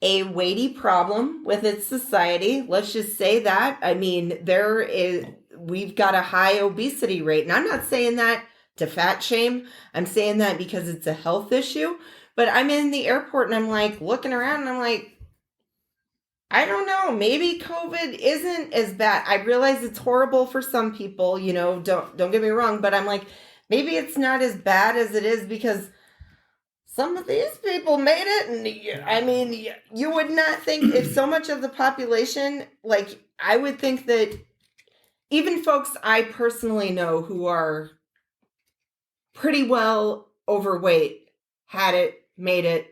a weighty problem with its society. Let's just say that. I mean, we've got a high obesity rate. And I'm not saying that to fat shame. I'm saying that because it's a health issue. But I'm in the airport and I'm like looking around and I'm like, I don't know, maybe COVID isn't as bad. I realize it's horrible for some people, don't get me wrong, but I'm like, maybe it's not as bad as it is because some of these people made it. And I mean, you would not think if so much of the population, like I would think that even folks I personally know who are pretty well overweight had it, made it,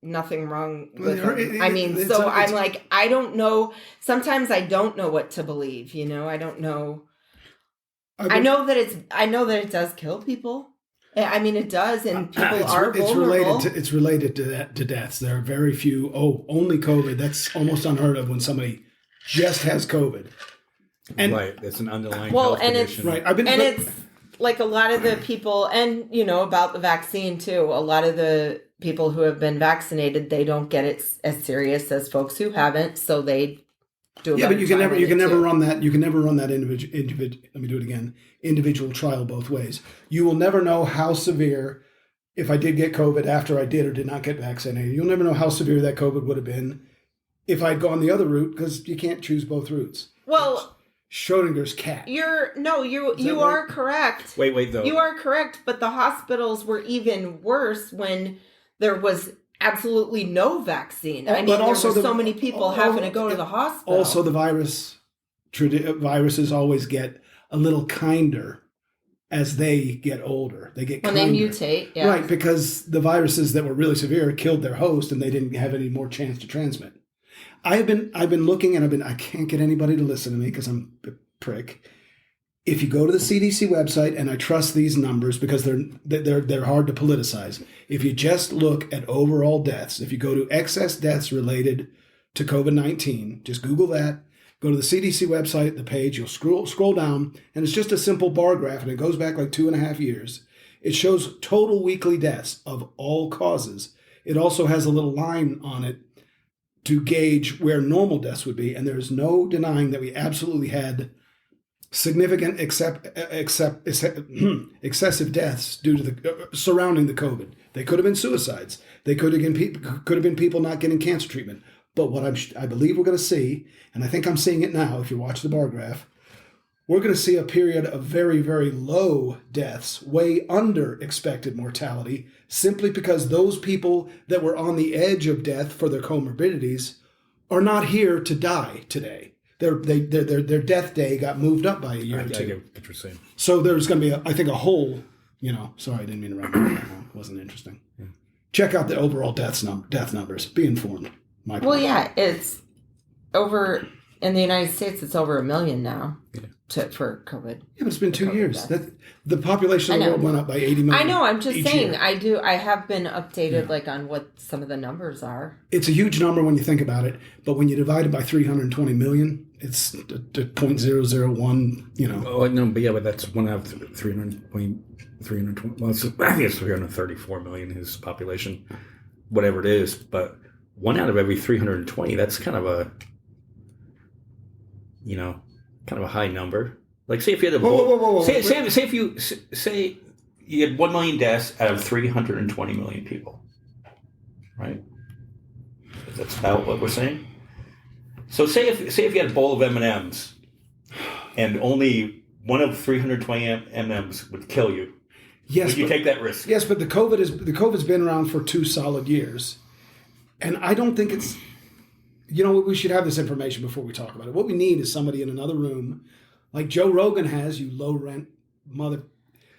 nothing wrong with them. I mean, so I'm like, I don't know. Sometimes I don't know what to believe, I don't know. I know that it does kill people. I mean, it does, and people are vulnerable. It's related to deaths. There are very few. Only COVID. That's almost unheard of when somebody just has COVID. And right, that's an underlying health condition. Right, it's like a lot of the people, and about the vaccine too, a lot of the people who have been vaccinated, they don't get it as serious as folks who haven't, so they do a Yeah, but you can better never job with it, too. run that. You can never run that individual trial both ways. You will never know how severe, if I did get COVID after I did or did not get vaccinated. You'll never know how severe that COVID would have been if I'd gone the other route, because you can't choose both routes. Well, Schrodinger's cat. you that are right? correct. Wait though. You are correct, but the hospitals were even worse when there was absolutely no vaccine. I mean, But there also were so many people having to go to the hospital. Also, the viruses always get a little kinder as they get older. They get when kinder. they mutate, yeah. Right, because the viruses that were really severe killed their host and they didn't have any more chance to transmit. I've been looking, and I can't get anybody to listen to me because I'm a prick. If you go to the CDC website, and I trust these numbers because they're hard to politicize. If you just look at overall deaths, if you go to excess deaths related to COVID-19, just Google that. Go to the CDC website, the page. You'll scroll down, and it's just a simple bar graph, and it goes back like 2.5 years. It shows total weekly deaths of all causes. It also has a little line on it to gauge where normal deaths would be, and there's no denying that we absolutely had significant excessive deaths due to the surrounding the COVID. They could have been suicides. They could have been people not getting cancer treatment. But what I believe we're going to see, and I think I'm seeing it now if you watch the bar graph, we're going to see a period of very, very low deaths, way under expected mortality, simply because those people that were on the edge of death for their comorbidities are not here to die today. Their death day got moved up by a year or two. I get what you're saying. So there's going to be, I think, a whole, sorry, I didn't mean to run that. It wasn't interesting. Yeah. Check out the overall death numbers. Be informed. Well, yeah, it's over in the United States. It's over 1 million now for COVID. Yeah, but it's been 2 years. The population of the world went up by 80 million. I know. I'm just saying. Year. I have been updated on what some of the numbers are. It's a huge number when you think about it, but when you divide it by 320 million, it's 0.001. Oh no, but that's 1 out of 320. Well, I think it's 334 million his population, whatever it is. But 1 out of every 320. That's kind of a high number. Like, say if you had Whoa. say if you say you had 1 million deaths out of 320 million people, right? That's about what we're saying. So say if you had a bowl of M&Ms, and only one of 320 M&Ms would kill you. Yes, would you take that risk? Yes, but the COVID's been around for 2 solid years, and I don't think it's. We should have this information before we talk about it. What we need is somebody in another room, like Joe Rogan has. You low rent mother.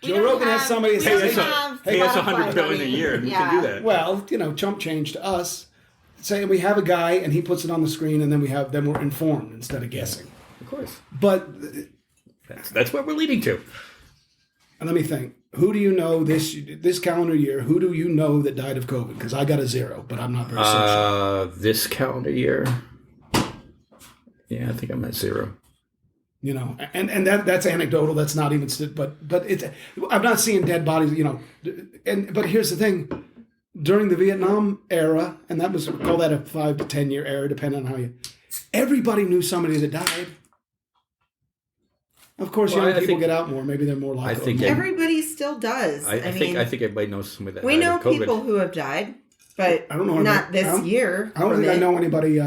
Joe Rogan has somebody that says, "Hey, that's $100 billion a year. Who can do that?" Well, chump change to us. Say we have a guy and he puts it on the screen, and then we're informed instead of guessing. Of course, but that's what we're leading to. And let me think. Who do you know this calendar year? Who do you know that died of COVID? Because I got a 0, but I'm not very social. This calendar year, yeah, I think I'm at 0. And that's anecdotal. That's not even. But it's. I'm not seeing dead bodies. But here's the thing. During the Vietnam era, and call that a 5 to 10 year era, depending on how you. Everybody knew somebody that died. Of course, young people get out more. Maybe they're more likely. Everybody still does. I think everybody knows somebody that we died know of COVID. people who have died, but I don't know not this year. I don't think I know anybody.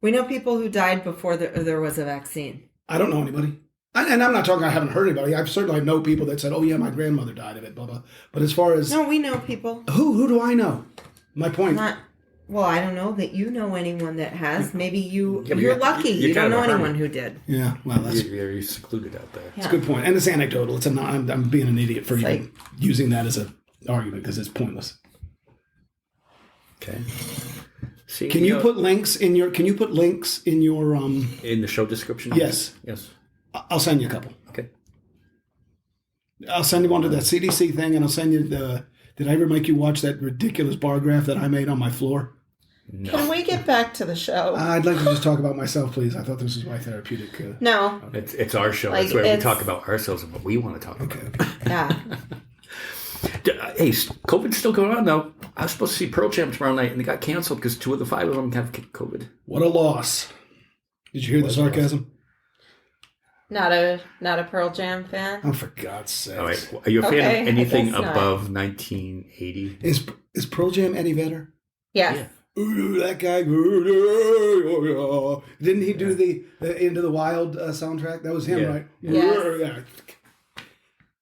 We know people who died before there was a vaccine. I don't know anybody. And I'm not talking, I haven't heard anybody. I certainly know people that said, oh, yeah, my grandmother died of it, blah, blah. But as far as... No, we know people. Who do I know? My point... Well, I don't know that you know anyone that has. Maybe you're lucky. You don't know anyone who did. Yeah, well, that's... You're secluded out there. It's a good point. And it's anecdotal. I'm being an idiot for even using that as an argument because it's pointless. Okay. See, Can you put links in your in the show description? Yes. I'll send you a couple. Okay. I'll send you one to that CDC thing, and I'll send you did I ever make you watch that ridiculous bar graph that I made on my floor? No. Can we get back to the show? I'd like to just talk about myself, please. I thought this was my therapeutic. No. It's our show. Like, That's where we it's- talk about ourselves and what we want to talk about. Okay. Yeah. Hey, COVID's still going on though. I was supposed to see Pearl Jam tomorrow night, and they got canceled because 2 of the 5 of them have COVID. What a loss. Did you hear the sarcasm? Not a Pearl Jam fan. Oh, for God's sake. All right, are you a fan Okay, of I anything guess not. above 1980? Is Pearl Jam Eddie Vedder? Yes. Ooh, that guy. Didn't he do the Into the Wild soundtrack? That was him, Yeah. right? Yes. Yeah.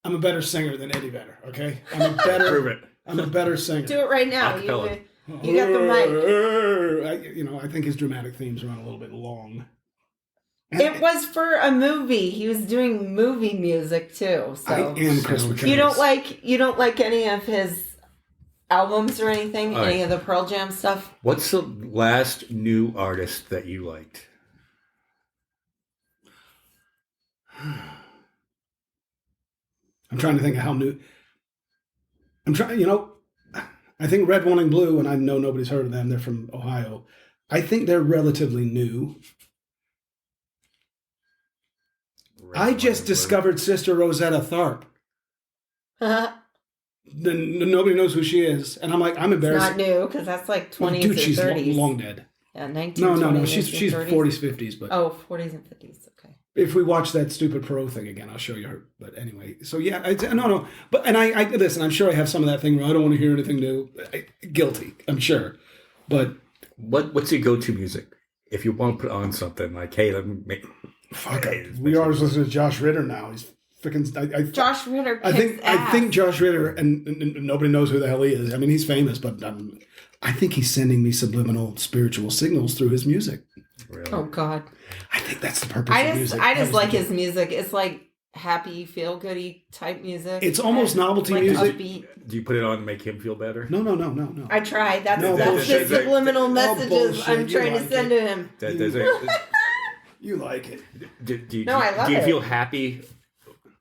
I'm a better singer than Eddie Vedder, okay? I'm a better singer. Do it right now. Acapella. You got the mic. I think his dramatic themes run a little bit long. It was for a movie. He was doing movie music too. So I am Chris McCandless. you don't like any of his albums or anything? All right. Any of the Pearl Jam stuff? What's the last new artist that you liked? I'm trying to think of how new. I think Red, One, and Blue, and I know nobody's heard of them. They're from Ohio. I think they're relatively new. I just discovered Sister Rosetta Tharpe. Nobody knows who she is, and I'm like, I'm It's embarrassed. not new because that's like 20s Dude, or she's 30s. long dead. Yeah, 1920s. No. She's 1930s. 40s, 50s. But Oh, 40s and 50s. Okay. if we watch that stupid Perot thing again, I'll show you her. But anyway, so yeah, no. But I listen. I'm sure I have some of that thing where I don't want to hear anything new. Guilty, I'm sure. But What's your go-to music? If you want to put on something like, hey, let me make. fuck, Hey, we always listen to Josh Ritter now. He's freaking. Josh Ritter kicks I think ass. Josh Ritter, and nobody knows who the hell he is. I mean, he's famous, but I think he's sending me subliminal spiritual signals through his music. Really? Oh God. I think that's the purpose I of just music. I That just was like the- his music. It's like happy, feel goody type music. It's almost And, novelty like, music. Upbeat. Do you put it on to make him feel better? No. I tried. That's No, that's bullshit. the subliminal messages bullshit. I'm You trying like to send it. to him. You like it. No, I love Do you it. feel happy,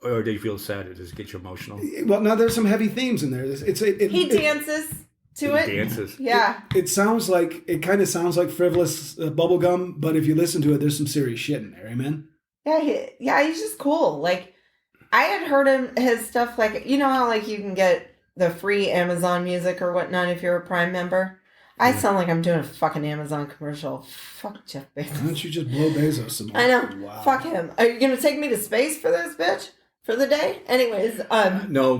or do you feel sad? Does it get you emotional? Well, now there's some heavy themes in there. He dances to it. Dances. Yeah. It kind of sounds like frivolous bubblegum, but if you listen to it, there's some serious shit in there. Amen. Yeah, he's just cool. Like, I had heard his stuff, like, you know how, like, you can get the free Amazon music or whatnot if you're a Prime member? I sound like I'm doing a fucking Amazon commercial. Fuck Jeff Why Bezos. don't you just blow Bezos some more? I know. Wow. Fuck him. Are you going to take me to space for this, bitch? For the day? Anyways, No,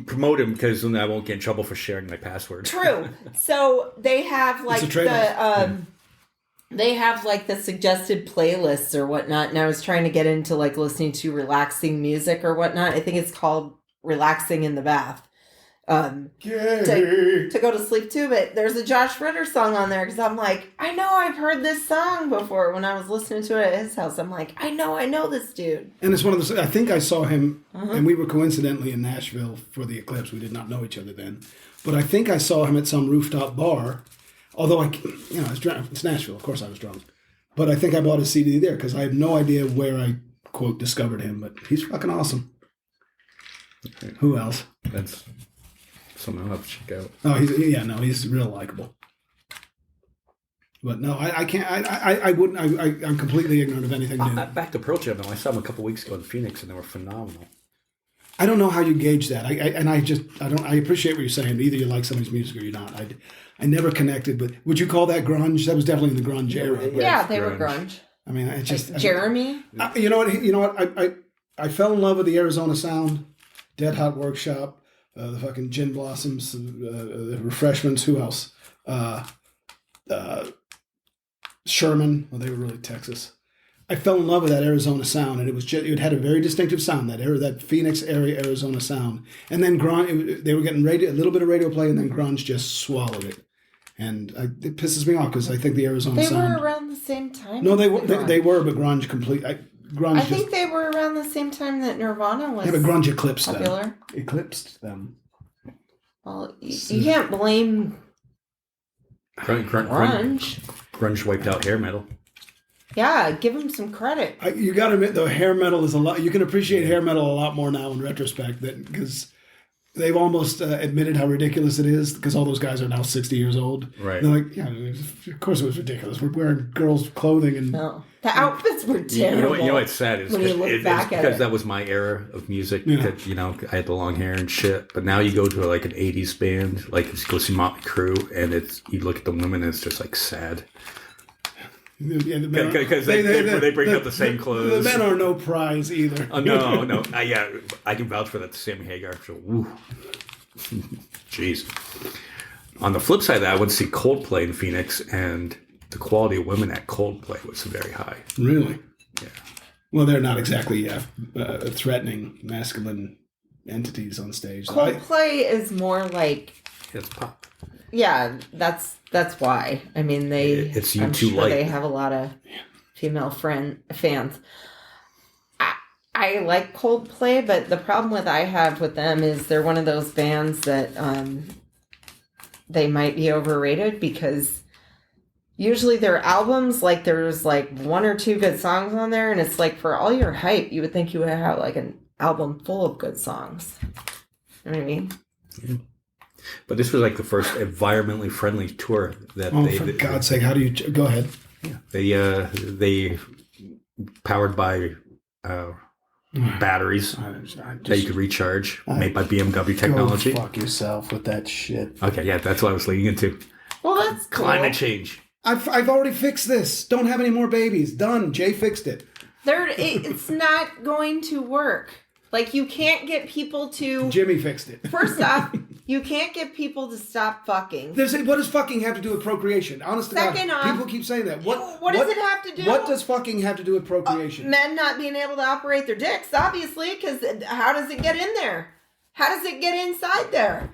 promote him because then I won't get in trouble for sharing my password. true. So they have, like, It's a trade-off. they have, like, the suggested playlists or whatnot, and I was trying to get into, like, listening to relaxing music or whatnot. I think it's called Relaxing in the Bath. To go to sleep too, but there's a Josh Ritter song on there because I'm like, I know I've heard this song before when I was listening to it at his house. I'm like, I know this dude. And it's one of those. I think I saw him, and we were coincidentally in Nashville for the eclipse. We did not know each other then, but I think I saw him at some rooftop bar. Although I was drunk. It's Nashville, of course I was drunk, but I think I bought a CD there because I have no idea where I quote discovered him. But he's fucking awesome. Who else? That's something I'll have to check out. Oh, he's real likable. But no, I can't. I wouldn't. I'm completely ignorant of anything new. Back to Pearl Jam, though. I saw them a couple weeks ago in Phoenix, and they were phenomenal. I don't know how you gauge that. I appreciate what you're saying. Either you like somebody's music or you're not. I never connected, but would you call that grunge? That was definitely in the grunge era. Yeah, they were grunge. grunge. I mean, it just Jeremy. You know what? I fell in love with the Arizona Sound, Dead Hot Workshop, the fucking Gin Blossoms, the Refreshments. Who else? Sherman. Well, they were really Texas. I fell in love with that Arizona sound, and it had a very distinctive sound. That Phoenix area Arizona sound, and then grunge. They were getting a little bit of radio play, and then grunge just swallowed it, and it pisses me off because I think the Arizona They sound. were around the same time. No, they as were, but grunge complete. Grunge. I think they were around the same time that Nirvana was yeah, but grunge eclipsed popular. them. Eclipsed them. Well, you can't blame grunge. Grunge wiped out hair metal. Yeah, give him some credit. You got to admit, though, hair metal is a lot. You can appreciate hair metal a lot more now in retrospect, because they've almost admitted how ridiculous it is because all those guys are now 60 years old. Right. They're like, yeah, of course it was ridiculous. We're wearing girls' clothing and No, the outfits were You terrible. know what's sad is when you look back at because it. that was my era of music. Yeah. That, I had the long hair and shit. But now you go to like an '80s band, like you go see Motley Crue, and you look at the women, and it's just like sad yeah, the men are- because they bring out the same clothes. The men are no prize either. Oh, no, yeah, I can vouch for that. Sammy Hagar, so woo, jeez. On the flip side of that, I went to see Coldplay in Phoenix, and the quality of women at Coldplay was very high. Really? Yeah. Well, they're not exactly threatening masculine entities on stage. Coldplay is more like, It's pop. yeah, that's why. I mean, It's I'm U2 sure light. they have a lot of female fans. I like Coldplay, but the problem I have with them is they're one of those bands that they might be overrated because usually their albums, like there's like one or two good songs on there, and it's like for all your hype, you would think you would have like an album full of good songs. You know what I mean? But this was like the first environmentally friendly tour that for God's sake, how do you... Go ahead. they powered by batteries that you could recharge, made by BMW technology. Go fuck yourself with that shit. Okay, yeah, that's what I was leading into. Well, that's cool. Climate change. I've already fixed this. Don't have any more babies. Done. Jay fixed it. It's not going to work. Like, you can't get people to... Jimmy fixed it. First off, you can't get people to stop fucking. What does fucking have to do with procreation? Honest to Second God, off, people keep saying that. What does it have to do? What does fucking have to do with procreation? Men not being able to operate their dicks, obviously, because how does it get in there? How does it get inside there?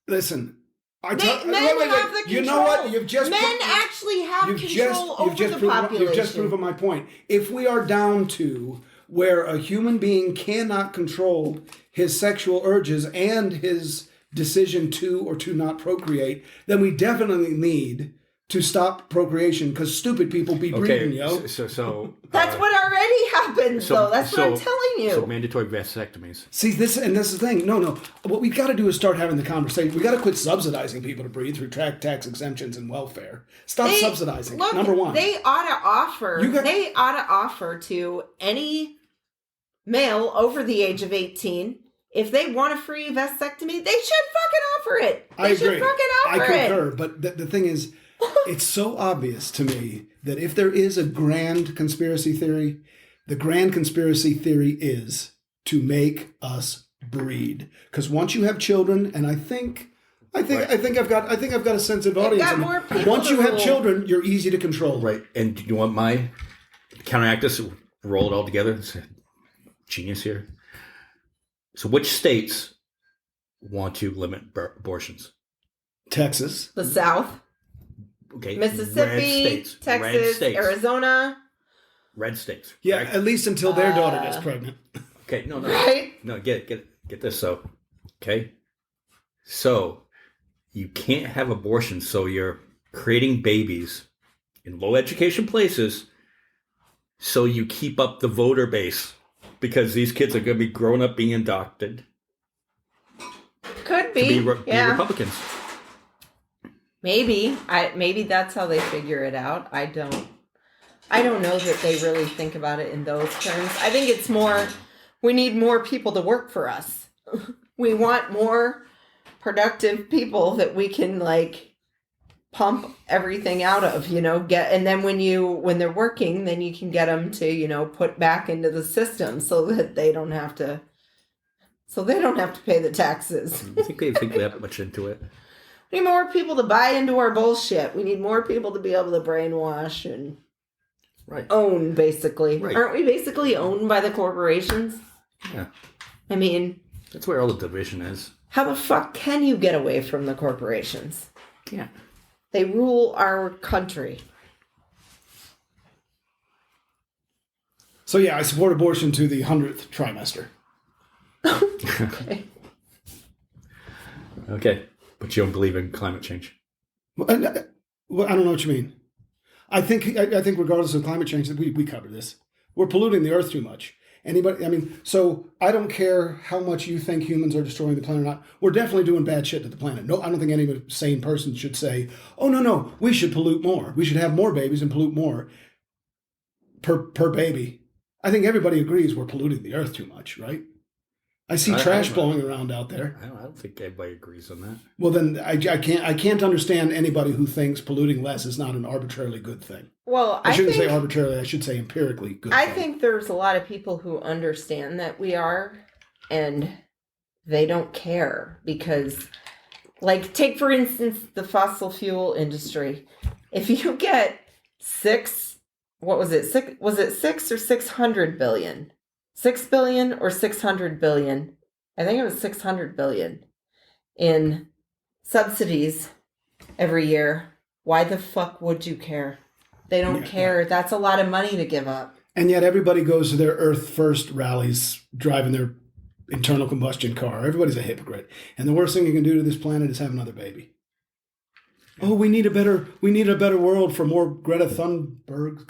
Listen, Men have the control. You know what? You've just men actually have control over the population. You've just proven my point. If we are down to where a human being cannot control his sexual urges and his decision to or to not procreate, then we definitely need to stop procreation because stupid people be breeding, yo. So That's what already happens, though. That's what I'm telling you. So mandatory vasectomies. See, this is the thing. No. What we've got to do is start having the conversation. We got to quit subsidizing people to breed through tax exemptions and welfare. Stop subsidizing. Look, number one. They ought to offer to any male over the age of 18, if they want a free vasectomy, they should fucking offer it. I agree. I concur. But the thing is, it's so obvious to me that if there is a grand conspiracy theory, the grand conspiracy theory is to make us breed. Because once you have children, and I think I've got a sensitive audience. got more people Once to you have rule. children, you're easy to control. Right. And do you want my counteract this? Roll it all together. It's a genius here. So which states want to limit abortions? Texas. The South, Okay. Mississippi, Texas, Arizona. Red states. Yeah, Right? at least until their daughter gets pregnant. Okay. No. Right? No. Get this. So, okay. So you can't have abortions. So you're creating babies in low education places. So you keep up the voter base because these kids are going to be growing up being indoctrinated Could to be. be Yeah. Republicans. Maybe. Maybe that's how they figure it out. I don't know that they really think about it in those terms. I think it's more, we need more people to work for us. We want more productive people that we can like pump everything out of, and then when they're working, then you can get them to, put back into the system so that they don't have to pay the taxes. I think they think that much into it. We need more people to buy into our bullshit. We need more people to be able to brainwash and own, basically. Right. Aren't we basically owned by the corporations? Yeah. I mean, That's where all the division is. how the fuck can you get away from the corporations? Yeah. They rule our country. So yeah, I support abortion to the 100th trimester. Okay. Okay. But you don't believe in climate change. Well, I don't know what you mean. I think regardless of climate change, we cover this. We're polluting the earth too much. Anybody? I mean, so I don't care how much you think humans are destroying the planet or not. We're definitely doing bad shit to the planet. No, I don't think any sane person should say, "Oh no, we should pollute more. We should have more babies and pollute more per baby." I think everybody agrees we're polluting the earth too much, right? I see trash blowing around out there. I don't think everybody agrees on that. Well, then I can't understand anybody who thinks polluting less is not an arbitrarily good thing. Well, I shouldn't say arbitrarily. I should say empirically good. I think there's a lot of people who understand that we are, and they don't care because, like, take for instance the fossil fuel industry. If you get was it 6 or 600 billion? 6 billion or 600 billion? I think it was 600 billion in subsidies every year. Why the fuck would you care? They don't care. That's a lot of money to give up. And yet everybody goes to their Earth First rallies driving their internal combustion car. Everybody's a hypocrite. And the worst thing you can do to this planet is have another baby. Oh, we need a better world for more Greta Thunberg. Is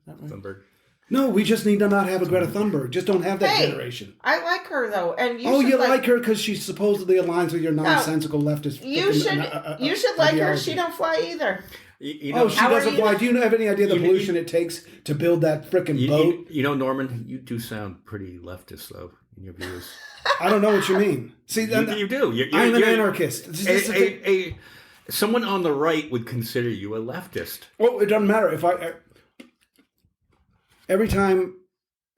that right? Thunberg. No, we just need to not have a Greta Thunberg. Just don't have that generation. I like her though, and you like her because she supposedly aligns with your nonsensical leftist. You should like her. She don't fly either. You know, she doesn't fly. Do you have any idea the pollution it takes to build that frickin' boat? You know, Norman, you do sound pretty leftist though in your views. I don't know what you mean. See, you do. I'm an anarchist. Someone on the right would consider you a leftist. Well, it doesn't matter every time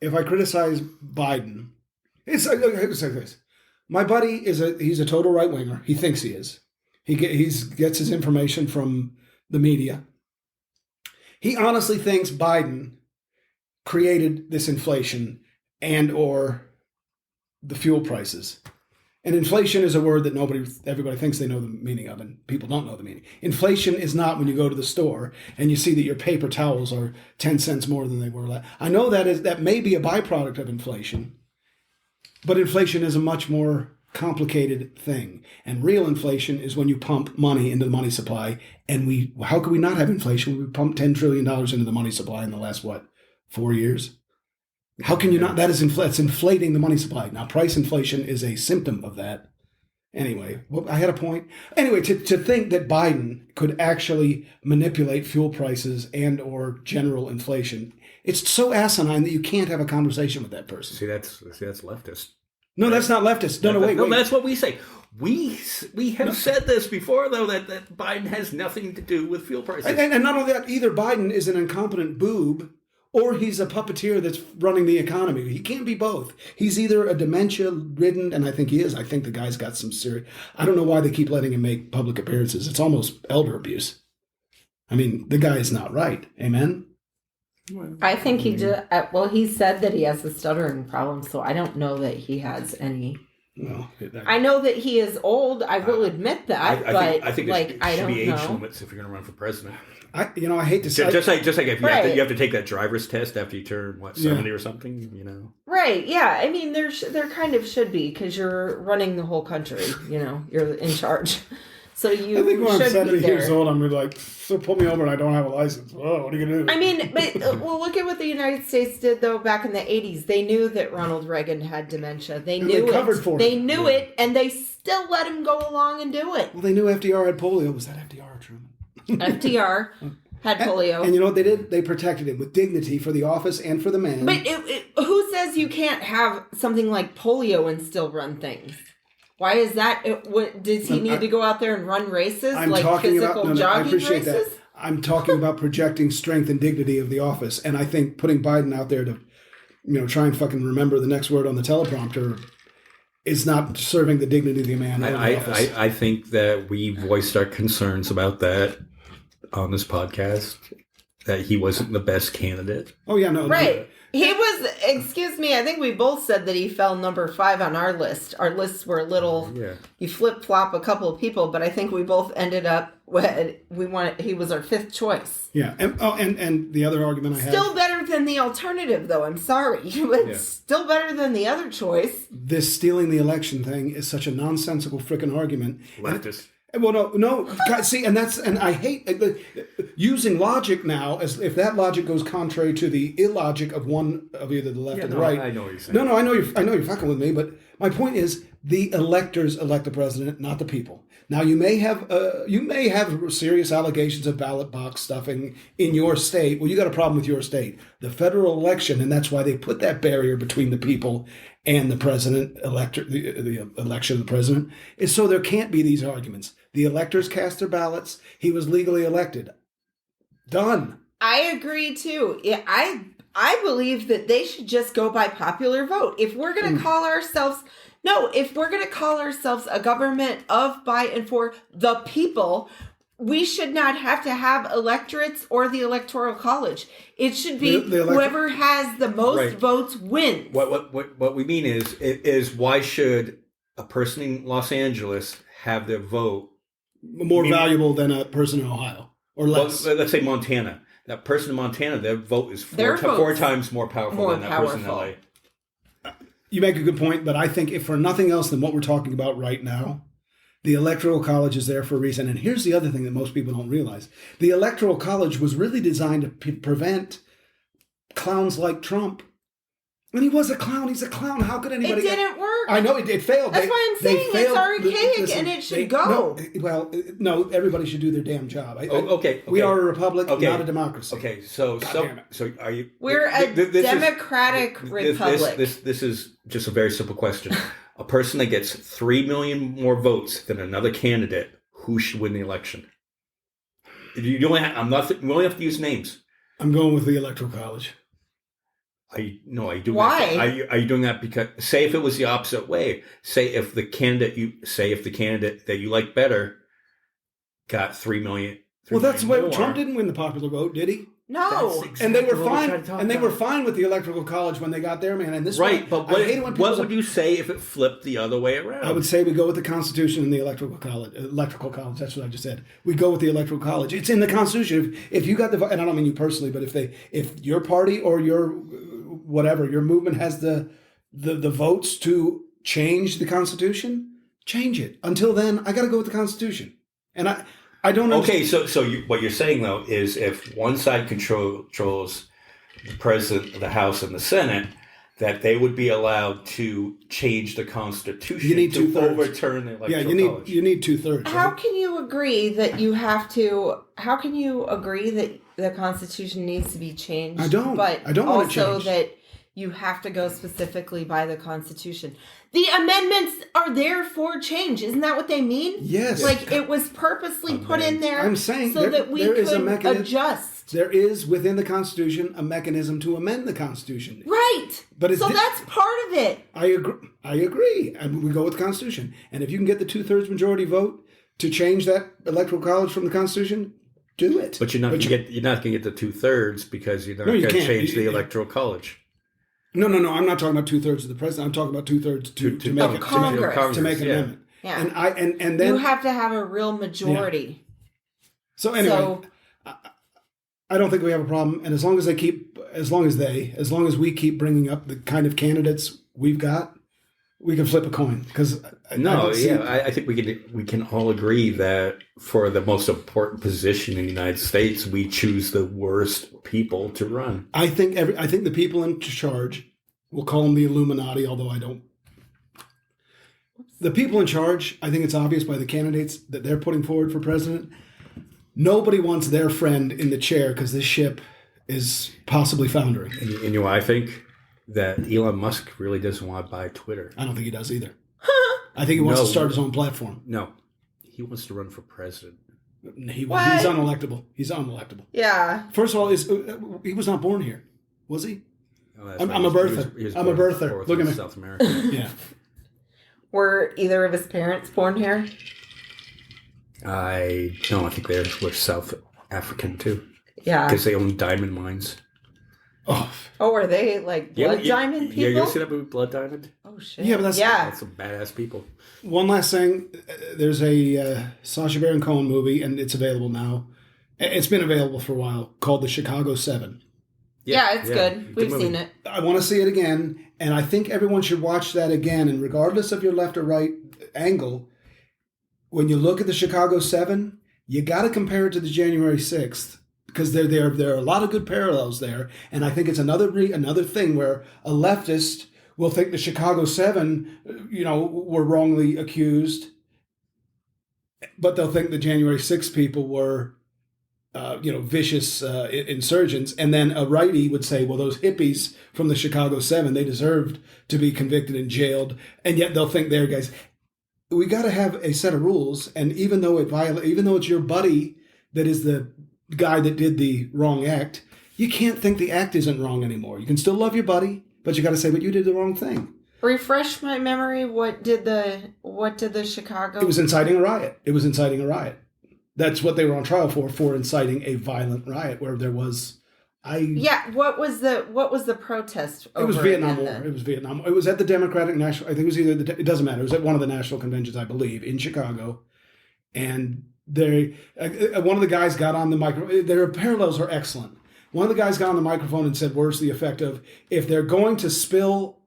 I criticize Biden, it's like this. My buddy he's a total right winger. He thinks he is. He gets his information from the media. He honestly thinks Biden created this inflation and or the fuel prices. And inflation is a word that everybody thinks they know the meaning of, and people don't know the meaning. Inflation is not when you go to the store and you see that your paper towels are 10 cents more than they were last. I know that may be a byproduct of inflation, but inflation is a much more complicated thing. And real inflation is when you pump money into the money supply. And how could we not have inflation? We pumped $10 trillion into the money supply in the last, 4 years? How can you not? That's inflating the money supply. Now, price inflation is a symptom of that. Anyway, I had a point. Anyway, to think that Biden could actually manipulate fuel prices and or general inflation, it's so asinine that you can't have a conversation with that person. See, that's leftist. No, that's not leftist. No, wait. That's what we say. We have said this before, though, that Biden has nothing to do with fuel prices. And not only that, either Biden is an incompetent boob or he's a puppeteer that's running the economy. He can't be both. He's either a dementia-ridden, and I think he is. I think the guy's got some serious... I don't know why they keep letting him make public appearances. It's almost elder abuse. I mean, the guy is not right. Amen? I think he just... Well, he said that he has a stuttering problem, so I don't know that he has any... Well, I know that he is old. I will admit that, I think like, there should be age know. limits if you're going to run for president. I hate to say just like if you have to take that driver's test after you turn 70 or something, you know. Right? Yeah. I mean, there kind of should be because you're running the whole country. You know, you're in charge. So you. I think when I'm 70 be years old, I'm gonna be like, so pull me over and I don't have a license. Oh, what are you gonna do? I mean, but look at what the United States did though back in the 80s. They knew that Ronald Reagan had dementia. They knew it. Covered for they him. knew it, and they still let him go along and do it. Well, they knew FDR had polio. Was that FDR or Truman? FDR had polio. And you know what they did? They protected him with dignity for the office and for the man. But who says you can't have something like polio and still run things? Why is that? Does he need to go out there and run races? I'm like talking physical about, jogging I appreciate races? that. I'm talking about projecting strength and dignity of the office. And I think putting Biden out there to, try and fucking remember the next word on the teleprompter is not serving the dignity of the man. I think that we voiced our concerns about that on this podcast, that he wasn't the best candidate. Oh, yeah, no. Right. He was, excuse me, I think we both said that he fell number 5 on our list. Our lists were a little, you flip-flop a couple of people, but I think we both ended up with, he was our 5th choice. Yeah, and the other argument I had. Still better than the alternative, though, I'm sorry. It's still better than the other choice. This stealing the election thing is such a nonsensical frickin' argument. Leftist. Well, no. God, see, and I hate using logic now as if that logic goes contrary to the illogic of one of either the left or the right. I know what you're saying. No, I know you're fucking with me, but my point is the electors elect the president, not the people. Now you may have serious allegations of ballot box stuffing in your state. Well, you got a problem with your state. The federal election, and that's why they put that barrier between the people and the president elector, the election of the president, is so there can't be these arguments. The electors cast their ballots. He was legally elected. Done. I agree too. Yeah, I believe that they should just go by popular vote. If we're going to call ourselves a government of, by, and for the people, we should not have to have electorates or the electoral college. It should be whoever has the most votes wins. What we mean is why should a person in Los Angeles have their vote more valuable than a person in Ohio or less? Well, let's say Montana. That person in Montana, their vote is four times more powerful than that person in LA. You make a good point, but I think if for nothing else than what we're talking about right now, the Electoral College is there for a reason. And here's the other thing that most people don't realize. The Electoral College was really designed to prevent clowns like Trump. And he was a clown. He's a clown. How could anybody... It didn't work. I know, it failed. That's why I'm saying it's archaic and it should go. No, everybody should do their damn job. Okay. We are a republic, not a democracy. Okay, so are you... We're a democratic republic. This is just a very simple question. A person that gets 3 million more votes than another candidate, who should win the election? You only have to use names. I'm going with the Electoral College. Are you doing Why? that? Are you doing that because, say if it was the opposite way, say if the candidate that you like better got 3 million. Well, that's why Trump didn't win the popular vote, did he? No. Exactly and they were fine. And they were fine with the Electoral College when they got there, man. And this but what would you say if it flipped the other way around? I would say we go with the Constitution and the Electoral College. That's what I just said. We go with the Electoral College. It's in the Constitution. If you got the vote, and I don't mean you personally, but if your party or your whatever your movement has the votes to change the Constitution, change it. Until then, I got to go with the Constitution. And I don't understand. Okay, so what you're saying, though, is if one side controls the president, the House, and the Senate, that they would be allowed to change the Constitution to overturn the Electoral College. You need 2/3. How can you agree that you have to... How can you agree that the Constitution needs to be changed? I don't want to change. Also that you have to go specifically by the Constitution. The amendments are there for change. Isn't that what they mean? Yes. Like it was purposely put in there I'm saying so that we could adjust. There is within the Constitution a mechanism to amend the Constitution. Right. But that's part of it. I agree. And we go with the Constitution. And if you can get the 2/3 majority vote to change that Electoral College from the Constitution, do it. But you're not going to get the 2/3 because you're not going to change the Electoral College. No. I'm not talking about 2/3 of the president. I'm talking about 2/3 to make it Congress. to make an amendment. Yeah. And then you have to have a real majority. Yeah. So anyway, I don't think we have a problem. And as long as we keep bringing up the kind of candidates we've got, we can flip a coin. Because I think we can all agree that for the most important position in the United States, we choose the worst people to run. I think the people in charge, we'll call them the Illuminati, although I don't. The people in charge, I think it's obvious by the candidates that they're putting forward for president. Nobody wants their friend in the chair because this ship is possibly foundering. And you know, I think that Elon Musk really doesn't want to buy Twitter. I don't think he does either. I think he wants to start his own platform. No, he wants to run for president. He's unelectable. He's unelectable. Yeah. First of all, he was not born here, was he? Oh, I'm a birther. I'm a birther. Look at me. South America. Yeah. Were either of his parents born here? I think they were South African too. Yeah. Because they own diamond mines. Oh, were they like Blood Diamond people? Yeah, you ever see that movie Blood Diamond? Oh shit! Yeah, but that's some badass people. One last thing, there's a Sacha Baron Cohen movie, and it's available now. It's been available for a while, called The Chicago 7. Yeah, it's good. We've seen it. I want to see it again, and I think everyone should watch that again. And regardless of your left or right angle, when you look at the Chicago 7, you got to compare it to the January 6th because there are a lot of good parallels there. And I think it's another thing where a leftist will think the Chicago 7, were wrongly accused, but they'll think the January 6th people were, vicious insurgents. And then a righty would say, well, those hippies from the Chicago 7, they deserved to be convicted and jailed. And yet they'll think they're guys. We got to have a set of rules. And even though it's your buddy that is the guy that did the wrong act, you can't think the act isn't wrong anymore. You can still love your buddy, but you got to say, but you did the wrong thing. Refresh my memory. What did the Chicago? It was inciting a riot. That's what they were on trial for inciting a violent riot where there was. What was the protest over? It was Vietnam War. then? It was Vietnam. It was at the Democratic National. I think it was it doesn't matter. It was at one of the national conventions, I believe, in Chicago, and one of the guys got on the microphone. Their parallels are excellent. One of the guys got on the microphone and said words to the effect of, if they're going to spill,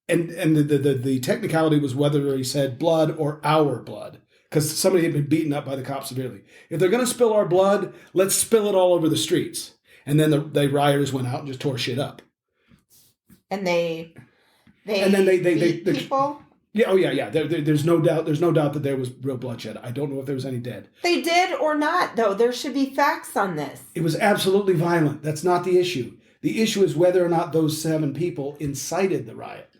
and the technicality was whether he said blood or our blood, because somebody had been beaten up by the cops severely. If they're going to spill our blood, let's spill it all over the streets. And then the rioters went out and just tore shit up. And they beat people. Yeah. Oh yeah. There's no doubt. There's no doubt that there was real bloodshed. I don't know if there was any dead. They did or not, though. There should be facts on this. It was absolutely violent. That's not the issue. The issue is whether or not those 7 people incited the riot.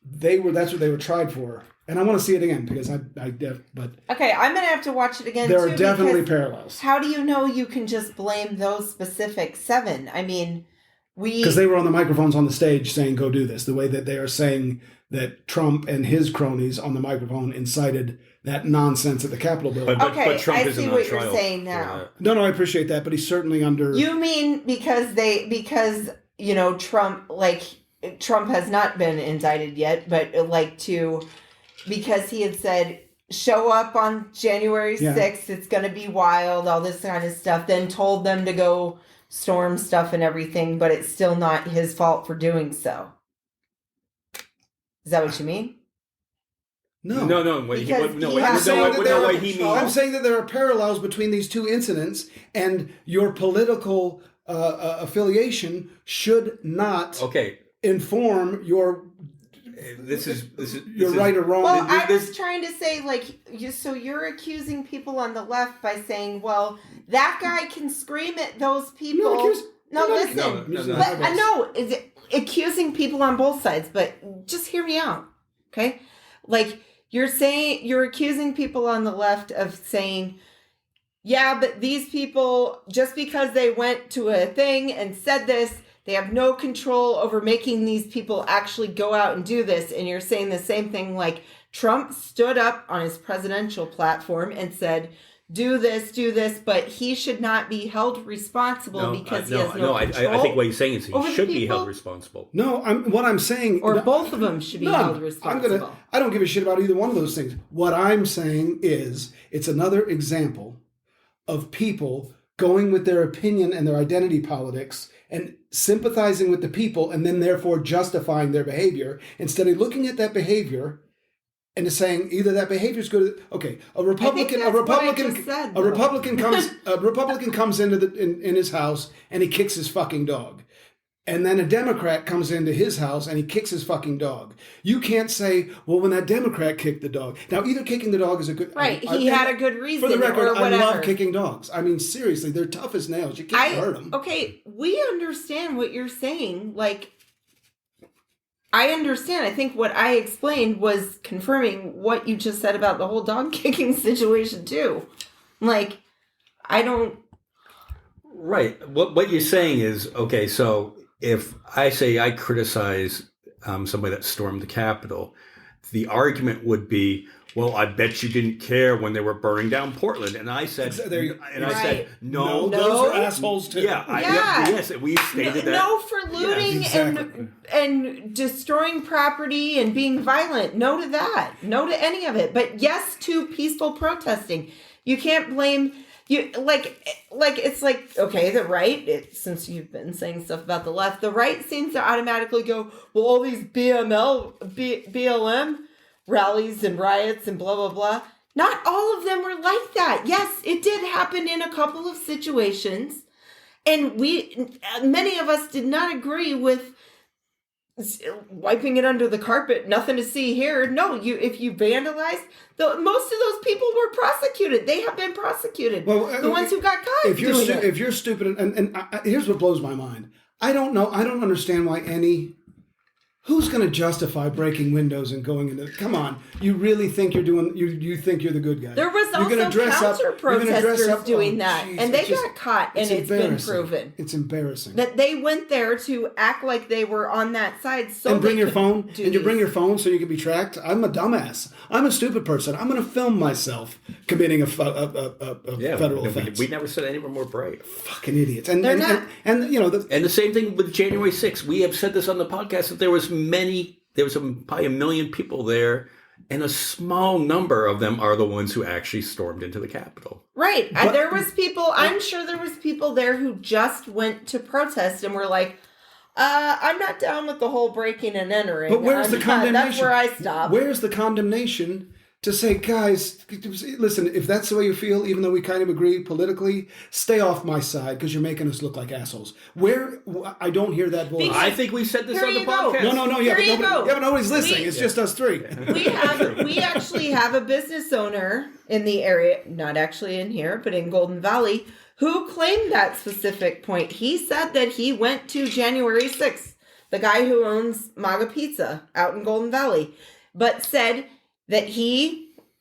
That's what they were tried for. And I want to see it again because but okay, I'm gonna have to watch it again. There are definitely parallels. How do you know you can just blame those specific 7? I mean, because they were on the microphones on the stage saying, "Go do this." The way that they are saying that Trump and his cronies on the microphone incited that nonsense at the Capitol building. But Trump I see isn't what on you're trial saying for now. that. No, I appreciate that, but he's certainly under. You mean because Trump has not been indicted yet, but because he had said, show up on January 6th, it's going to be wild, all this kind of stuff, then told them to go storm stuff and everything, but it's still not his fault for doing so. Is that what you mean? No. What he I'm saying that there are parallels between these two incidents, and your political affiliation should not inform your right or wrong. Well, I was trying to say, so you're accusing people on the left by saying, well, that guy can scream at those people. No, is it accusing people on both sides? But just hear me out, okay? You're accusing people on the left of saying, yeah, but these people, just because they went to a thing and said this, they have no control over making these people actually go out and do this. And you're saying the same thing, like Trump stood up on his presidential platform and said, do this, but he should not be held responsible because he has no control. I think what he's saying is he should be held responsible. No, what I'm saying... Or both of them should be held responsible. I don't give a shit about either one of those things. What I'm saying is it's another example of people going with their opinion and their identity politics and sympathizing with the people and then therefore justifying their behavior instead of looking at that behavior and saying either that behavior is good. Okay, a Republican comes into in his house and he kicks his fucking dog. And then a Democrat comes into his house and he kicks his fucking dog. You can't say, well, when that Democrat kicked the dog. Now, either kicking the dog is a good... Right, he had a good reason. For the record, or whatever. I love kicking dogs. I mean, seriously, they're tough as nails. You can't hurt them. Okay, we understand what you're saying. I understand. I think what I explained was confirming what you just said about the whole dog kicking situation, too. I don't... Right. What you're saying is, okay, so... If I say I criticize somebody that stormed the Capitol, the argument would be, well, I bet you didn't care when they were burning down Portland. And I said, I said, no, those are assholes too. Yes, we stated that. No for looting and destroying property and being violent. No to that. No to any of it. But yes to peaceful protesting. You can't blame... it's okay, the right, since you've been saying stuff about the left, the right seems to automatically go, well, all these BLM rallies and riots and blah, blah, blah. Not all of them were like that. Yes, it did happen in a couple of situations. And many of us did not agree with wiping it under the carpet, nothing to see here. No, if you vandalized, most of those people were prosecuted. They have been prosecuted. Well, the ones who got caught. If you're stupid, and here's what blows my mind. I don't know. I don't understand why who's going to justify breaking windows and going into? Come on, you really think you're doing? You think you're the good guy? There was also counter protesters doing that, and they got caught, and it's been proven. It's embarrassing that they went there to act like they were on that side. So and bring your phone, and you bring your phone so you can be tracked. I'm a dumbass. I'm a stupid person. I'm going to film myself committing a federal offense. We never said any were more brave. Fucking idiots, and you know, and the same thing with January 6th. We have said this on the podcast that there was probably 1 million people there, and a small number of them are the ones who actually stormed into the Capitol. Right. There was people, I'm sure there was people there who just went to protest and were like, I'm not down with the whole breaking and entering. But where's the condemnation? That's where I stop. Where's the condemnation to say, guys, listen, if that's the way you feel, even though we kind of agree politically, stay off my side because you're making us look like assholes. I don't hear that voice. I think we said this on the podcast. No, but nobody's listening. It's just us three. We actually have a business owner in the area, not actually in here, but in Golden Valley, who claimed that specific point. He said that he went to January 6th, the guy who owns MAGA Pizza out in Golden Valley, but said that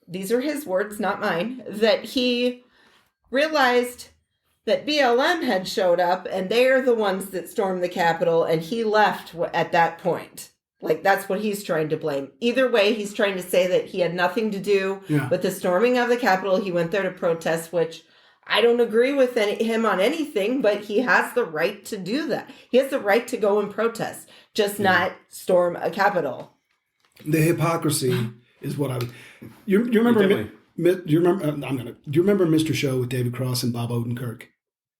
these are his words, not mine, that he realized that BLM had showed up and they're the ones that stormed the Capitol, and he left at that point. Like, that's what he's trying to blame. Either way, he's trying to say that he had nothing to do with the storming of the Capitol. He went there to protest, which I don't agree with him on anything, but he has the right to do that. He has the right to go and protest, just not storm a Capitol. The hypocrisy is what I would. You remember? Do you remember Mr. Show with David Cross and Bob Odenkirk?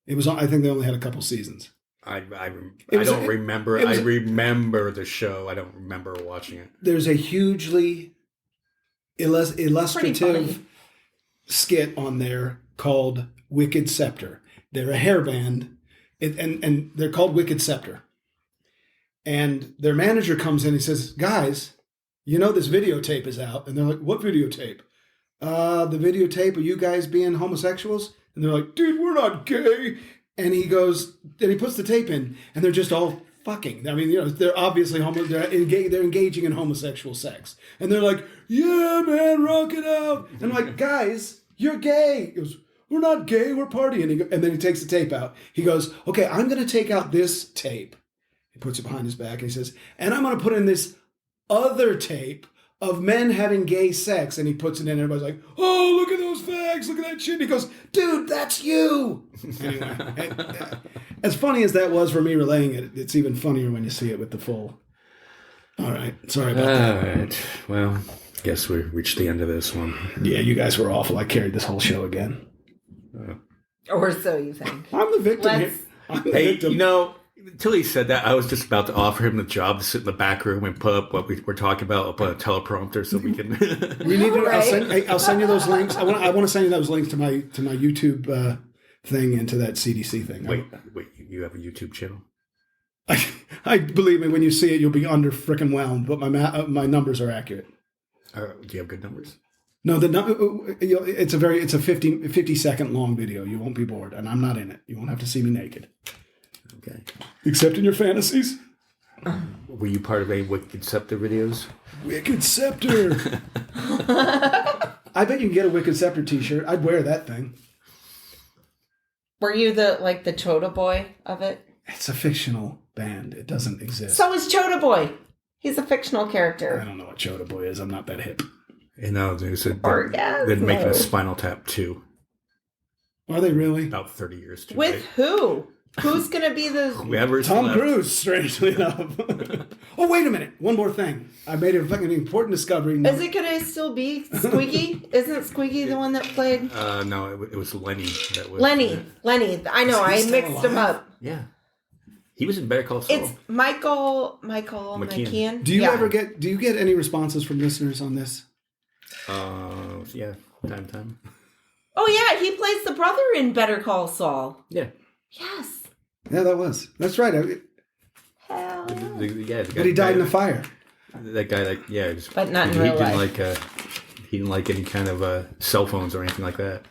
It was. I think they only had a couple seasons. I don't remember. I remember the show. I don't remember watching it. There's a hugely illustrative skit on there called Wicked Scepter. They're a hair band, and they're called Wicked Scepter. And their manager comes in and says, "Guys, you know this videotape is out." And they're like, "What videotape?" The videotape of you guys being homosexuals. And they're like, "Dude, we're not gay." And he goes, and he puts the tape in, and they're just all fucking. I mean, you know, they're obviously they're engaging in homosexual sex. And they're like, "Yeah, man, rock it out." And I'm like, "Guys, you're gay." He goes, "We're not gay, we're partying." And then he takes the tape out. He goes, "Okay, I'm going to take out this tape." He puts it behind his back, and he says, "And I'm going to put in this other tape of men having gay sex." And he puts it in, and everybody's like, "Oh, look at those fags, look at that shit." And he goes, "Dude, that's you." Anyway, as funny as that was for me relaying it, it's even funnier when you see it with the full. All right, sorry about that. All right, well, guess we reached the end of this one. Yeah, you guys were awful. I carried this whole show again. Or so you think. I'm the victim here. I'm the victim. You know, until he said that, I was just about to offer him the job to sit in the back room and put up what we were talking about up on a teleprompter so we can. We need to. I'll send you those links. I want to send you those links to my YouTube thing and to that CDC thing. Wait, you have a YouTube channel? I believe me, when you see it, you'll be under frickin' whelmed. But my numbers are accurate. Do you have good numbers? No, it's a 50-second long video. You won't be bored, and I'm not in it. You won't have to see me naked. Okay. Except in your fantasies. Were you part of any Wicked Scepter videos? Wicked Scepter. I bet you can get a Wicked Scepter t-shirt. I'd wear that thing. Were you the Chota Boy of it? It's a fictional band. It doesn't exist. So is Chota Boy. He's a fictional character. I don't know what Chota Boy is. I'm not that hip. And now they're making a Spinal Tap 2. Are they really? About 30 years too With late. Who? Who's going to be the... Whoever's Tom left. Cruise, strangely enough. Oh, wait a minute. One more thing. I made a fucking important discovery. Is it going to still be Squeaky? Isn't Squeaky the one that played? No, it was Lenny. Lenny. I know. I mixed them up. Yeah. He was in Better Call Saul. It's Michael McKean. Do you get any responses from listeners on this? Yeah, time. Oh yeah, he plays the brother in Better Call Saul. Yeah. Yes. Yeah, that's right. Hell yeah. The guy, But he died in a fire. That guy, like, yeah, he was, But not in he real didn't life. like he didn't like any kind of cell phones or anything like that.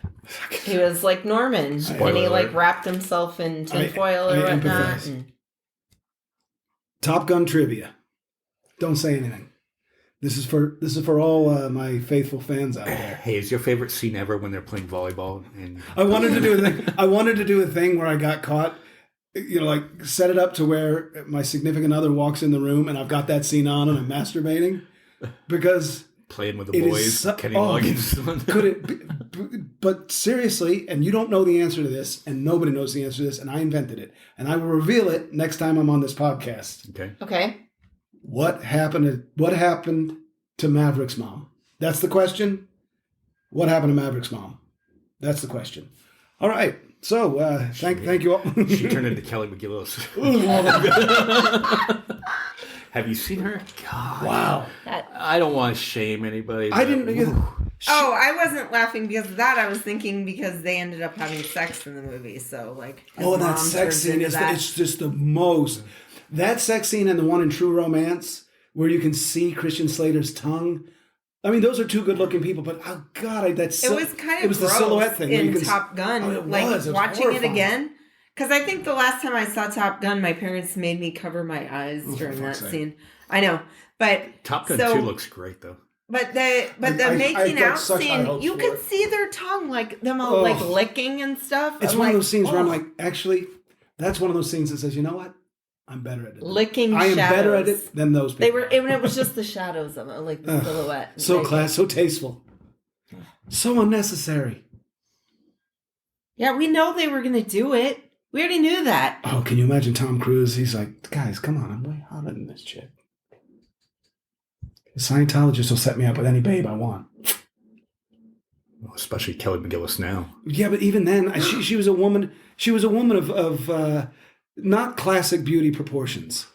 He was like Norman, and he Spoiler like alert. wrapped himself in tinfoil I or whatnot. empathize. And Top Gun trivia. Don't say anything. This is for all my faithful fans out there. Hey, is your favorite scene ever when they're playing volleyball? And I wanted to do a thing. I wanted to do a thing where I got caught. You know, like set it up to where my significant other walks in the room and I've got that scene on and I'm masturbating because playing with the it is boys, so- Kenny oh, Loggins. could it be, but seriously, and you don't know the answer to this and nobody knows the answer to this and I invented it and I will reveal it next time I'm on this podcast. Okay. okay. What happened to Maverick's mom? That's the question. What happened to Maverick's mom? That's the question. All right. So thank you all. She turned into Kelly McGillis. Have you seen her? God. Wow. I don't want to shame anybody. I but- didn't. Oh, I wasn't laughing because of that. I was thinking because they ended up having sex in the movie. So like, his Oh, that mom sex turns scene into is that. it's just the most. That sex scene and the one in True Romance where you can see Christian Slater's tongue. I mean, those are two good-looking people, but oh god, It was kind of it was the gross silhouette thing where you in can Top Gun. Oh, it like was watching horrifying. it again, because I think the last time I saw Top Gun, my parents made me cover my eyes during that fuck's sake. scene. I know, but Top Gun so- 2 looks great though. But the I making got out such high scene, hopes you for could it. see their tongue, like them all like Ugh. licking and stuff. It's I'm one like, of those scenes where I'm oh, like, actually, that's one of those scenes that says, you know what? I'm better at it. licking. I am better at shadows. it than those people. They were, and it was just the shadows of it, like the silhouette. so Like, class, so tasteful, so unnecessary. Yeah, we know they were gonna do it. We already knew that. Oh, can you imagine Tom Cruise? He's like, guys, come on, I'm way hotter than this chick. A Scientologist will set me up with any babe I want. Well, especially Kelly McGillis now. Yeah, but even then, she was a woman. She was a woman of not classic beauty proportions.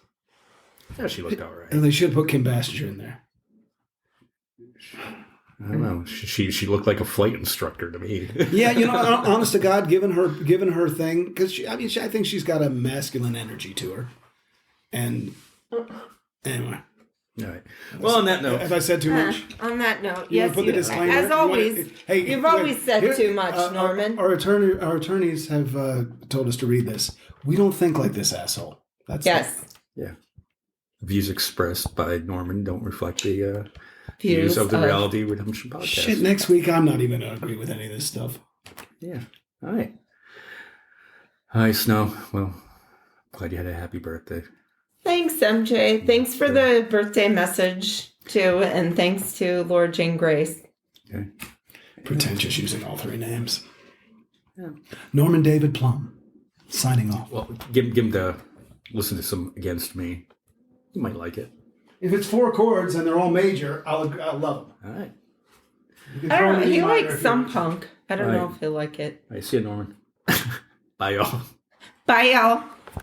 Yeah, she looked all right. And they should have put Kim Basinger in there. I don't know. She looked like a flight instructor to me. Yeah, you know, honest to God, given her thing, because I think she's got a masculine energy to her. And anyway, All right. Well, on that note, have I said too much? On that note, You yes, wanna put the disclaimer? as You wanna- always, hey, you've wait, always said here- too much, Norman. Our attorneys have told us to read this. We don't think like this asshole. That's Yes, yeah. Views expressed by Norman don't reflect the views views of the Reality Redemption podcast. Shit, next week I'm not even going to agree with any of this stuff. Yeah. All right. All right, Snow. Well, glad you had a happy birthday. Thanks, MJ. Thanks for the birthday message too, and thanks to Lord Jane Grace. Okay. Pretentious using all three names. Yeah. Norman David Plum, signing off. Well, give him to listen to some Against Me. You might like it. If it's 4 chords and they're all major, I'll love them. All right. You can I throw don't them know. in He E minor likes if some you- punk. I don't know if he'll like it. All right. See you, Norman. Bye, y'all. Bye, y'all.